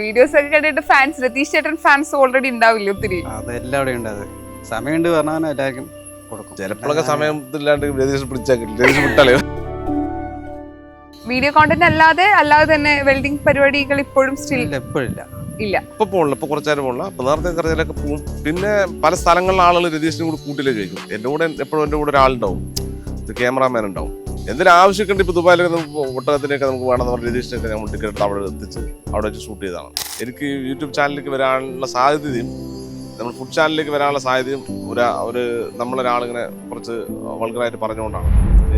Videos ഒക്കെ കണ്ടിട്ട് fans Ratheesh ചേട്ടൻ ഫാൻസ് ഓൾറെഡി ഉണ്ടാവില്ലേ ഒത്തിരി? അത് എല്ലാവിടെയും ഉണ്ട്. അത് സമയമുണ്ട് പറഞ്ഞാൽ എല്ലാവർക്കും കൊടുക്കും. ചിലപ്പോഴൊക്കെ സമയത്തില്ലാണ്ട് രതീഷ് പിടിച്ചാൽ കിട്ടില്ല. രതീഷ് വിട്ടാലേ വീഡിയോ കോണ്ടന്റ് അല്ലാതെ തന്നെ വെൽഡിംഗ് പരിപാടികൾ ഇപ്പോഴും സ്റ്റിൽ എപ്പോഴില്ല. ഇല്ല. ഇപ്പൊ പോണില്ല, ഇപ്പൊ കുറച്ചേരം പോണില്ല. അപ്പൊ നേരത്തെ കറിയിലൊക്കെ പോവും. പിന്നെ പല സ്ഥലങ്ങളിലെ ആളുകൾ രതീഷിനും കൂടെ കൂട്ടിലേ ചോദിക്കും. എന്റെ കൂടെ എപ്പോഴും എന്റെ കൂടെ ഒരാളുണ്ടാവും, ഒരു ക്യാമറാമാൻ ഉണ്ടാവും. എന്തെങ്കിലും ആവശ്യമൊക്കെ ഇപ്പൊ ദുബായിലൊക്കെ നമുക്ക് ഒട്ടകത്തിനൊക്കെ നമുക്ക് വേണമെന്ന് പറഞ്ഞ രതീഷിനൊക്കെ നമ്മൾ ടിക്കറ്റ് എടുത്ത് അവിടെ എത്തിച്ച് അവിടെ വെച്ച് ഷൂട്ട് ചെയ്തതാണ്. എനിക്ക് യൂട്യൂബ് ചാനലിലേക്ക് വരാനുള്ള സാധ്യതയും നമ്മൾ ഫുഡ് ചാനലിലേക്ക് വരാനുള്ള സാധ്യതയും ഒരു നമ്മളൊരാളിങ്ങനെ കുറച്ച് വൾഗറായിട്ട് പറഞ്ഞുകൊണ്ടാണ്.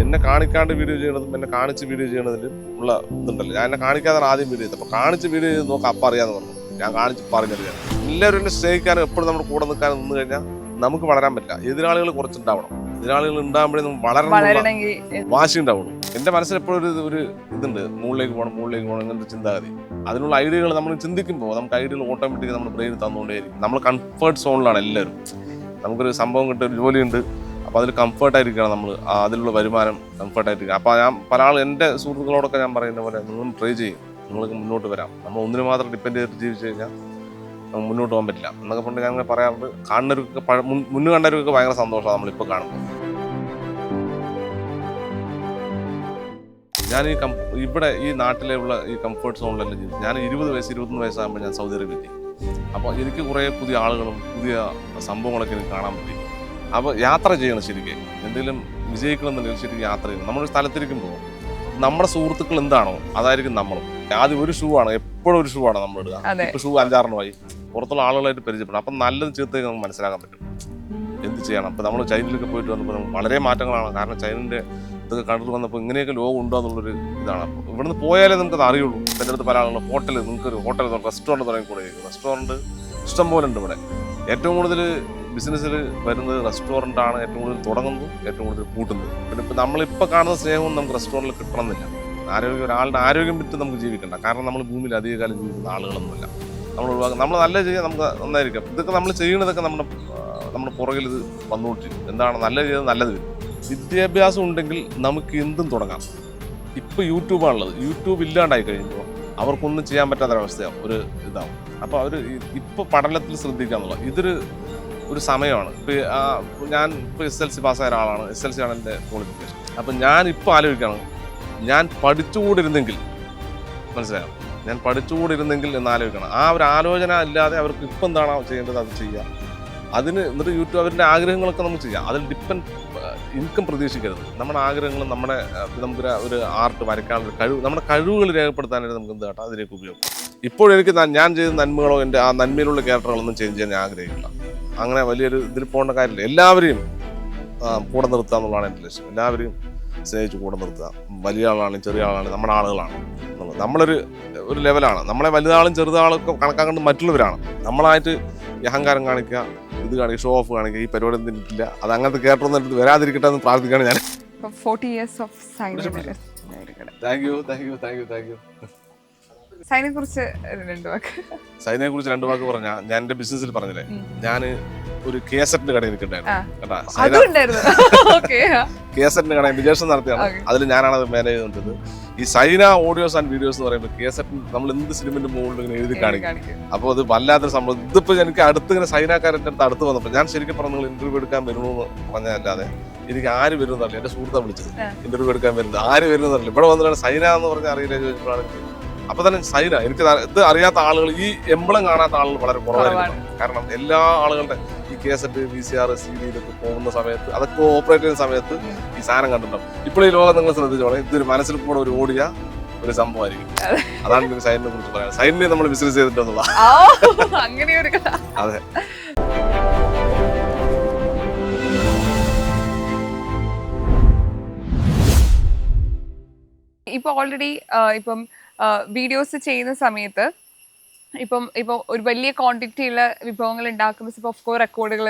എന്നെ കാണിക്കാണ്ട് വീഡിയോ ചെയ്യണതും എന്നെ കാണിച്ച് വീഡിയോ ചെയ്യണതിലും ഉള്ള ഇതുണ്ടല്ലോ. ഞാൻ എന്നെ കാണിക്കാതെ ആദ്യം വീഡിയോ ചെയ്തത്. അപ്പോൾ കാണിച്ച് വീഡിയോ ചെയ്ത് നോക്കാം, അപ്പം അറിയാമെന്ന് പറഞ്ഞു. ഞാൻ കാണിച്ച് പറഞ്ഞറിയാം. എല്ലാവരും എന്നെ സ്നേഹിക്കാനും എപ്പോഴും നമ്മുടെ കൂടെ നിൽക്കാനും നിന്ന് കഴിഞ്ഞാൽ നമുക്ക് വളരാൻ പറ്റില്ല. എതിരാളികൾ കുറച്ചുണ്ടാവണം. എതിരാളികൾ ഉണ്ടാകുമ്പോഴേ നമുക്ക് വളരണമെങ്കിൽ വാശി ഉണ്ടാവുള്ളൂ. എൻ്റെ മനസ്സിൽ എപ്പോഴും ഒരു ഇതുണ്ട്, മുകളിലേക്ക് പോകണം എന്നൊരു ചിന്താഗതി. അതിനുള്ള ഐഡിയകൾ നമ്മൾ ചിന്തിക്കുമ്പോൾ നമുക്ക് ഐഡിയകൾ ഓട്ടോമാറ്റിക് നമ്മുടെ ബ്രെയിൻ തന്നുകൊണ്ടേയിരിക്കും. നമ്മൾ കംഫർട്ട് സോണിലാണ് എല്ലാവരും. നമുക്കൊരു സംഭവം കിട്ടും, ഒരു ജോലിയുണ്ട്, അപ്പോൾ അതിൽ കംഫർട്ടായിരിക്കണം നമ്മൾ, അതിലുള്ള വരുമാനം കംഫർട്ടായിരിക്കണം. അപ്പോൾ ഞാൻ പല ആൾ എൻ്റെ സുഹൃത്തുക്കളോടൊക്കെ ഞാൻ പറയുന്ന പോലെ നിങ്ങളും ട്രൈ ചെയ്യും, നിങ്ങൾക്ക് മുന്നോട്ട് വരാം. നമ്മൾ ഒന്നിനു മാത്രം ഡിപ്പെൻഡ് ചെയ്തിട്ട് ജീവിച്ചു കഴിഞ്ഞാൽ നമുക്ക് മുന്നോട്ട് പോകാൻ പറ്റില്ല എന്നൊക്കെ കൊണ്ട് ഞാൻ പറയാറുണ്ട്. കാണുന്നവർക്കൊക്കെ മുന്നു കണ്ടവർക്കൊക്കെ ഭയങ്കര സന്തോഷമാണ് നമ്മളിപ്പോൾ കാണുമ്പോൾ. ഞാൻ ഇവിടെ ഈ നാട്ടിലുള്ള ഈ കംഫർട്ട് സോണിലെല്ലാം ജീവിച്ചു. ഞാൻ 21 വയസ്സാകുമ്പോൾ ഞാൻ സൗദി അറേബ്യ എത്തി. അപ്പോൾ എനിക്ക് കുറേ പുതിയ ആളുകളും പുതിയ സംഭവങ്ങളൊക്കെ എനിക്ക് കാണാൻ പറ്റി. അപ്പോൾ യാത്ര ചെയ്യണം. ശരിക്കും എന്തെങ്കിലും വിജയിക്കണമെന്നുണ്ടെങ്കിൽ ശരിക്കും യാത്ര ചെയ്യണം. നമ്മളൊരു സ്ഥലത്തിരിക്കുമ്പോൾ നമ്മുടെ സുഹൃത്തുക്കൾ എന്താണോ അതായിരിക്കും നമ്മളും. ആദ്യം ഒരു ഷൂ ആണ്, എപ്പോഴും ഒരു ഷൂ ആണ് നമ്മൾ ഇടുക. ഇപ്പോൾ ഷൂ 5-6 പുറത്തുള്ള ആളുകളായിട്ട് പരിചയപ്പെടണം. അപ്പം നല്ലത് ചീത്തയൊക്കെ നമുക്ക് മനസ്സിലാക്കാൻ പറ്റും എന്ത് ചെയ്യണം. അപ്പോൾ നമ്മൾ ചൈനയിലൊക്കെ പോയിട്ട് വന്നപ്പോൾ നമുക്ക് വളരെ മാറ്റങ്ങളാണ്. കാരണം ചൈനൻ്റെ ഇതൊക്കെ കണ്ടിട്ട് വന്നപ്പോൾ ഇങ്ങനെയൊക്കെ ലോകം ഉണ്ടോ എന്നുള്ളൊരു ഇതാണ്. അപ്പോൾ ഇവിടുന്ന് പോയാലേ നമുക്കത് അറിയുള്ളൂ. എൻ്റെ അടുത്ത് പല ആളുകളും നിങ്ങൾക്കൊരു ഹോട്ടൽ റെസ്റ്റോറൻറ്റ് തുടങ്ങിക്കൂടെ? റെസ്റ്റോറൻറ്റ് ഇഷ്ടം പോലെ ഉണ്ട് ഇവിടെ. ഏറ്റവും കൂടുതൽ ബിസിനസ്സിൽ വരുന്നത് റെസ്റ്റോറൻ്റാണ്. ഏറ്റവും കൂടുതൽ തുടങ്ങുന്നത്, ഏറ്റവും കൂടുതൽ കൂട്ടുന്നത്. പിന്നെ ഇപ്പോൾ നമ്മളിപ്പോൾ കാണുന്ന സ്നേഹവും നമുക്ക് റെസ്റ്റോറൻറ്റിൽ കിട്ടണമെന്നില്ല. ഒരാളുടെ ആരോഗ്യം വിറ്റ് നമുക്ക് ജീവിക്കണ്ട. കാരണം നമ്മൾ ഭൂമിയിൽ അധികകാലം ജീവിക്കുന്ന ആളുകളൊന്നുമില്ല. നമ്മൾ നല്ല ചെയ്യാൻ നമുക്ക് നന്നായിരിക്കാം. ഇതൊക്കെ നമ്മൾ ചെയ്യുന്നതൊക്കെ നമ്മുടെ പുറകിൽ ഇത് വന്നുകൊണ്ടിരിക്കും. എന്താണ് നല്ല ചെയ്തത്, നല്ലത് വരും. വിദ്യാഭ്യാസം ഉണ്ടെങ്കിൽ നമുക്ക് എന്തും തുടങ്ങാം. ഇപ്പോൾ യൂട്യൂബാണുള്ളത്. യൂട്യൂബ് ഇല്ലാണ്ടായി കഴിയുമ്പോൾ അവർക്കൊന്നും ചെയ്യാൻ പറ്റാത്തൊരവസ്ഥയാവും, ഒരു ഇതാവും. അപ്പോൾ അവർ ഇപ്പോൾ പഠനത്തിൽ ശ്രദ്ധിക്കുക എന്നുള്ളത് ഇതൊരു സമയമാണ്. ഇപ്പോൾ ഞാൻ SLC പാസ്സായ ഒരാളാണ്. SLC ആണ് എൻ്റെ ക്വാളിഫിക്കേഷൻ. അപ്പം ഞാൻ ഇപ്പോൾ ആലോചിക്കുകയാണ്, ഞാൻ പഠിച്ചുകൂടിരുന്നെങ്കിൽ, മനസ്സിലായോ, ഞാൻ പഠിച്ചുകൂടിരുന്നെങ്കിൽ എന്ന് ആലോചിക്കണം. ആ ഒരു ആലോചന ഇല്ലാതെ അവർക്ക് ഇപ്പം എന്താണോ ചെയ്യേണ്ടത് അത് ചെയ്യുക. അതിന് എന്നിട്ട് യൂട്യൂബ് അവരുടെ ആഗ്രഹങ്ങളൊക്കെ നമുക്ക് ചെയ്യാം. അതിൽ ഇൻകം പ്രതീക്ഷിക്കരുത്. നമ്മുടെ ആഗ്രഹങ്ങളും നമുക്കൊരു ആർട്ട് വരയ്ക്കാനുള്ള കഴിവ്, നമ്മുടെ കഴിവുകൾ രേഖപ്പെടുത്താനായിട്ട് നമുക്ക് എന്ത് കേട്ടോ അതിലേക്ക് ഉപയോഗിക്കാം. ഇപ്പോഴെനിക്ക് ഞാൻ ചെയ്ത നന്മകളോ എൻ്റെ ആ നന്മയിലുള്ള ക്യാരക്ടറുകളൊന്നും ചേഞ്ച് ചെയ്യാൻ ഞാൻ ആഗ്രഹിക്കില്ല. അങ്ങനെ വലിയൊരു ഇതിൽ പോകേണ്ട കാര്യമില്ല. എല്ലാവരെയും കൂടെ നിർത്തുക എന്നുള്ളതാണ് എൻ്റെ ലക്ഷ്യം. എല്ലാവരെയും സ്നേഹിച്ച് കൂടെ നിർത്തുക. വലിയ ആളാണ്, ചെറിയ ആളാണ്, നമ്മുടെ ആളുകളാണ് എന്നുള്ളത്. നമ്മളൊരു ലെവലാണ്. നമ്മളെ വലുതാളും ചെറുതാളൊക്കെ കണക്കാക്കേണ്ടത് മറ്റുള്ളവരാണ്. നമ്മളായിട്ട് അഹങ്കാരം കാണിക്കുക, ഇത് കാണിക്കുക, ഷോ ഓഫ് കാണിക്കുക, ഈ പരിപാടി ഒന്നും ഇല്ല. അത് അങ്ങനത്തെ കേട്ടൊന്നും എടുത്ത് വരാതിരിക്കട്ടെ എന്ന് പ്രാർത്ഥിക്കുകയാണ് ഞാൻ. 40 years of സൈനെ കുറിച്ച് 2 വാക്ക്. സൈനെ കുറിച്ച് 2 വാക്ക് പറഞ്ഞാൽ, ഞാൻ എൻ്റെ ബിസിനസ്സിൽ പറഞ്ഞില്ലേ, ഞാൻ ഒരു കേസറ്റിന്റെ കടയിൽ നിൽക്കണ്ടായിരുന്നു. കേസറ്റിന്റെ കട വിജേഷൻ നടത്തിയാണ്. അതിൽ ഞാനാണ് അത് മാനേജ് ചെയ്തിട്ടുള്ളത്. ഈ സൈന ഓഡിയോസ് ആൻഡ് വീഡിയോസ് എന്ന് പറയുമ്പോൾ കേസറ്റ് നമ്മൾ എന്ത് സിനിമന്റെ മുകളിൽ ഇങ്ങനെ എഴുതി കാണിക്കും. അപ്പോൾ അത് വല്ലാത്തൊരു സംഭവം. ഇതിപ്പോൾ എനിക്ക് ഇങ്ങനെ സൈനക്കാരൻ്റെ അടുത്ത് വന്നപ്പോൾ ഞാൻ ശരിക്കും പറഞ്ഞു, നിങ്ങൾ ഇന്റർവ്യൂ എടുക്കാൻ വരുമെന്ന് പറഞ്ഞല്ലാതെ എനിക്ക് ആര് വരുമെന്നറിയില്ല. എൻ്റെ സുഹൃത്താണ് വിളിച്ചത് ഇന്റർവ്യൂ എടുക്കാൻ വരുന്നത്. ആര് വരുമെന്നറിയില്ല. ഇവിടെ വന്നിട്ടാണ് സൈന എന്ന് പറഞ്ഞാൽ അറിയില്ല ചോദിച്ചപ്പോഴാണ്. അപ്പൊ തന്നെ സൈന, എനിക്ക് ഇത് അറിയാത്ത ആളുകൾ, ഈ എംബ്ലം കാണാത്ത ആളുകൾ വളരെ കുറവായിരിക്കും. കാരണം എല്ലാ ആളുകളുടെ ഈ കേസറ്റ്, VCR, CD ഇതൊക്കെ പോകുന്ന സമയത്ത്, അതൊക്കെ ഓപ്പറേറ്റ് ചെയ്യുന്ന സമയത്ത് ഈ സാധനം കണ്ടിട്ടുണ്ടാവും. ഇപ്പോൾ ഈ ലോകം നിങ്ങൾ ശ്രദ്ധിച്ചോളെ, ഇതൊരു മനസ്സിൽ കൂടെ ഒരു ഓടിയ ഒരു സംഭവമായിരിക്കും. അതാണ് എനിക്ക് സൈനിനെ കുറിച്ച് പറയാം. സൈനിനെ നമ്മൾ ബിസിനസ് ചെയ്തിട്ടുള്ള അതെ. ഇപ്പൊ ഓൾറെഡി ഇപ്പം വീഡിയോസ് ചെയ്യുന്ന സമയത്ത് ഇപ്പം ഒരു വലിയ ക്വാണ്ടിറ്റിയുള്ള വിഭവങ്ങൾ ഉണ്ടാക്കുമ്പോൾ ഇപ്പോൾ ഓഫ് കോഴ്സ് റെക്കോർഡുകൾ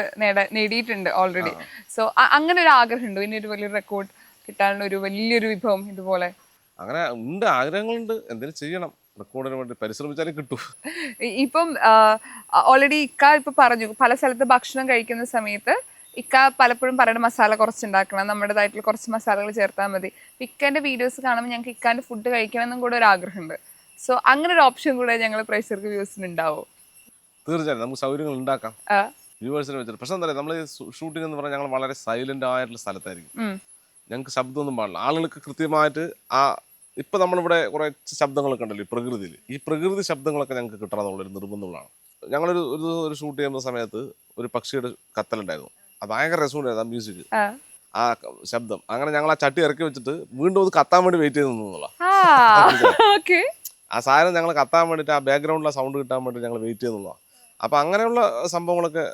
നേടിയിട്ടുണ്ട് ഓൾറെഡി. സോ അങ്ങനെ ഒരു ആഗ്രഹം ഉണ്ടോ, ഇനി ഒരു വലിയൊരു റെക്കോർഡ് കിട്ടാനുള്ള ഒരു വലിയൊരു വിഭവം ഇതുപോലെ? അങ്ങനെ ഉണ്ട്, ആഗ്രഹങ്ങളുണ്ട്. എന്തെങ്കിലും ചെയ്യണം, റെക്കോർഡിന് വേണ്ടി പരിശ്രമിച്ചാലേ കിട്ടൂ. ഇപ്പം ഓൾറെഡി ഇപ്പൊ പറഞ്ഞു, പല സ്ഥലത്ത് ഭക്ഷണം കഴിക്കുന്ന സമയത്ത് പലപ്പോഴും പറയുന്ന മസാല കുറച്ചുണ്ടാക്കണം, നമ്മുടേതായിട്ടുള്ള കുറച്ച് മസാലകൾ ചേർത്താൽ മതി. ഇക്കാൻ്റെ വീഡിയോസ് കാണുമ്പോൾ ഞങ്ങൾക്ക് ഇക്കാൻ്റെ ഫുഡ് കഴിക്കണം എന്നും കൂടെ ഒരു ആഗ്രഹമുണ്ട്. സോ അങ്ങനെ ഒരു ഓപ്ഷൻ കൂടെ ഞങ്ങൾ പ്രേക്ഷകർക്ക് വ്യൂസിന് ഉണ്ടാവോ? തീർച്ചയായും നമുക്ക് സൗകര്യങ്ങൾ ഉണ്ടാക്കാം ആ, വ്യൂവേഴ്സിനെ വെച്ചിട്ട്. പക്ഷെ എന്താ പറയുക, നമ്മൾ ഷൂട്ടിംഗ് എന്ന് പറഞ്ഞാൽ ഞങ്ങൾ വളരെ സൈലന്റ് ആയിട്ടുള്ള സ്ഥലത്തായിരിക്കും. ഉം, ഞങ്ങൾക്ക് ശബ്ദമൊന്നും പാടില്ല. ആളുകൾക്ക് കൃത്യമായിട്ട് ആ ഇപ്പം നമ്മളിവിടെ കുറച്ച് ശബ്ദങ്ങളൊക്കെ ഉണ്ടല്ലോ ഈ പ്രകൃതിയിൽ, ഈ പ്രകൃതി ശബ്ദങ്ങളൊക്കെ ഞങ്ങൾക്ക് കിട്ടണം എന്നുള്ളൊരു നിർബന്ധങ്ങളാണ്. ഞങ്ങളൊരു ഒരു ഷൂട്ട് ചെയ്യുന്ന സമയത്ത് ഒരു പക്ഷിയുടെ കത്തലുണ്ടായിരുന്നു. അത് ഭയങ്കര രസമുണ്ടായിരുന്നു ആ മ്യൂസിക്, ആ. ആ ശബ്ദം. അങ്ങനെ ഞങ്ങൾ ആ ചട്ടി ഇറക്കി വെച്ചിട്ട് വീണ്ടും അത് കത്താൻ വേണ്ടി വെയിറ്റ് ചെയ്ത് നിന്നുള്ള ആ, okay. ആ സാധനം ഞങ്ങൾ കത്താൻ വേണ്ടിയിട്ട് ആ ബാക്ക്ഗ്രൗണ്ടിലെ സൗണ്ട് കിട്ടാൻ വേണ്ടി ഞങ്ങൾ വെയിറ്റ് ചെയ്യുന്നുള്ളതാണ്. അപ്പം അങ്ങനെയുള്ള സംഭവങ്ങളൊക്കെ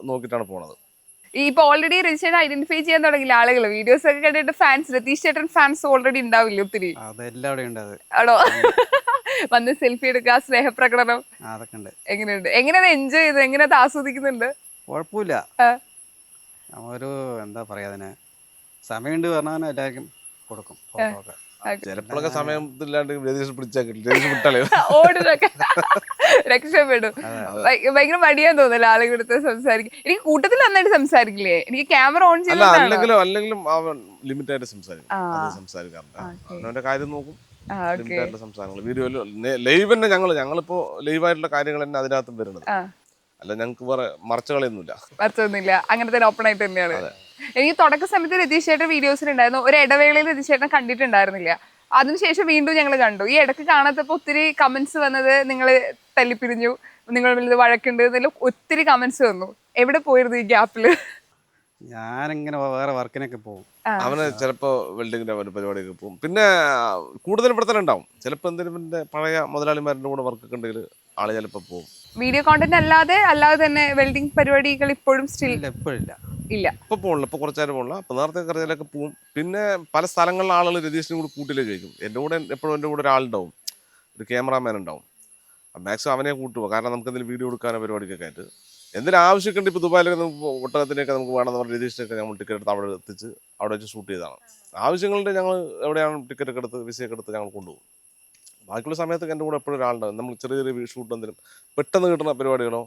നോക്കിയിട്ടാണ് പോണത്. ഇപ്പൊ ഓൾറെഡി രജിസ്റ്റേഡ് ഐഡന്റിഫൈ ചെയ്യാൻ തുടങ്ങില്ല ആളുകൾ. വീഡിയോസ് ഒക്കെ കണ്ടിട്ട് ഫാൻസ്, രതീഷ് ചേട്ടൻ ഫാൻസ് ഓൾറെഡി ഉണ്ടാവില്ല ഒത്തിരി. അതെല്ലാവിടെയും ഉണ്ട് അത്. ആണോ? വന്ന് സെൽഫി എടുക്കുക, സ്നേഹപ്രകടനം അതൊക്കെ ഉണ്ട്. എങ്ങനെയുണ്ട്? എങ്ങനെയത് എൻജോയ് ചെയ്ത്, എങ്ങനെയത് ആസ്വദിക്കുന്നുണ്ട്? കുഴപ്പമില്ല. ആ. ഒരു എന്താ പറയാ, അതിന് സമയമുണ്ട് പറഞ്ഞാൽ എല്ലാവർക്കും കൊടുക്കും ഫോട്ടോ ഒക്കെ. ചിലപ്പോഴൊക്കെ സമയത്തില്ലാണ്ട് രതീഷ് പിടിച്ചാൽ കിട്ടില്ല, രതീഷ് വിട്ടാലേ ഓടുന്നൊക്കെ രക്ഷപ്പെടും. ഭയങ്കര മടിയാന്ന് തോന്നുന്നില്ല ആളുകളുടെ അടുത്ത് സംസാരിക്കും. എനിക്ക് കൂട്ടത്തിൽ നന്നായിട്ട് സംസാരിക്കില്ലേ? എനിക്ക് ക്യാമറ ഓൺ അല്ല, ചെയ്ത് അല്ലെങ്കിലും അവൻ ലിമിറ്റ് ആയിട്ട് സംസാരിക്കും. അത് സംസാരിക്കാറുണ്ട്. അവന്റെ കാര്യം നോക്കും, ലിമിറ്റ് ആയിട്ടുള്ള സംസാരങ്ങൾ. വീഡിയോയിൽ ലൈവ് തന്നെ ഞങ്ങളിപ്പോ ലൈവായിട്ടുള്ള കാര്യങ്ങൾ തന്നെ അതിനകത്തും വരുന്നത്. അല്ല, ഞങ്ങൾക്ക് വേറെ മറച്ചുകളൊന്നുമില്ല. മറച്ചൊന്നുമില്ല, അങ്ങനെ തന്നെ ഓപ്പൺ ആയിട്ട് തന്നെയാണ്. എനിക്ക് തുടക്ക സമയത്ത് രതീഷ് ചേട്ടൻ വീഡിയോസിലുണ്ടായിരുന്നു. ഒരു ഇടവേളയിൽ രതീഷ് ചേട്ടൻ കണ്ടിട്ടുണ്ടായിരുന്നില്ല. അതിനുശേഷം വീണ്ടും ഞങ്ങൾ കണ്ടു. ഈ ഇടയ്ക്ക് കാണാത്തപ്പോ ഒത്തിരി കമന്റ്സ് വന്നത്, നിങ്ങൾ തല്ലിപ്പിരിഞ്ഞു, നിങ്ങൾ വലുത് വഴക്കുണ്ട് എന്നെല്ലാം ഒത്തിരി കമന്റ്സ് വന്നു. എവിടെ പോയിരുന്നു ഈ ഗ്യാപ്പില്? ഞാനിങ്ങനെ വേറെ വർക്കിനൊക്കെ പോകും. അവന് ചിലപ്പോ വെൽഡിങ്ങിന്റെ പരിപാടിയൊക്കെ പോകും. പിന്നെ കൂടുതൽ ഇവിടെ തന്നെ ഉണ്ടാവും. ചിലപ്പോൾ എന്തെങ്കിലും പഴയ മുതലാളിമാരുടെ കൂടെ വർക്കൊക്കെ ഉണ്ടെങ്കിൽ ആള് ചിലപ്പോൾ പോകും. വീഡിയോ കോണ്ടന്റ് അല്ലാതെ തന്നെ വെൽഡിംഗ് പരിപാടികൾ ഇപ്പോഴും സ്റ്റിൽ എപ്പോഴില്ല. ഇല്ല. ഇപ്പൊ പോകണില്ല, ഇപ്പൊ കുറച്ചാരും പോകണില്ല. അപ്പൊ നേരത്തെ കറിയിലൊക്കെ പോകും. പിന്നെ പല സ്ഥലങ്ങളിലെ ആളുകൾ രതീഷിനും കൂടി കൂട്ടിലേക്ക് കഴിക്കും. എൻ്റെ കൂടെ എപ്പോഴും എൻ്റെ കൂടെ ഒരാളുണ്ടാവും, ഒരു ക്യാമറാമാൻ ഉണ്ടാവും. മാക്സിമം അവനെ കൂട്ടുപോകും. കാരണം നമുക്ക് എന്തെങ്കിലും വീഡിയോ എടുക്കാനോ പരിപാടിക്കൊക്കെ ആയിട്ട് എന്തെങ്കിലും ആവശ്യമൊക്കെ ഉണ്ട്. ഇപ്പോൾ ദുബായിലൊക്കെ നമുക്ക് ഒട്ടകത്തിനൊക്കെ നമുക്ക് വേണമെന്ന് പറഞ്ഞാൽ രതീഷിനൊക്കെ നമ്മൾ ടിക്കറ്റ് എടുത്ത് അവിടെ എത്തിച്ച് അവിടെ വെച്ച് ഷൂട്ട് ചെയ്തതാണ്. ആവശ്യങ്ങളുടെ ഞങ്ങൾ എവിടെയാണ് ടിക്കറ്റൊക്കെ എടുത്ത് വിസയൊക്കെ എടുത്ത് ഞങ്ങൾ കൊണ്ടുപോകും. ബാക്കിയുള്ള സമയത്തൊക്കെ എൻ്റെ കൂടെ എപ്പോഴും ഒരാളുണ്ടാവും. നമ്മൾ ചെറിയ ചെറിയ ഷൂട്ട് എന്തെങ്കിലും പെട്ടെന്ന് കിട്ടുന്ന പരിപാടികളോ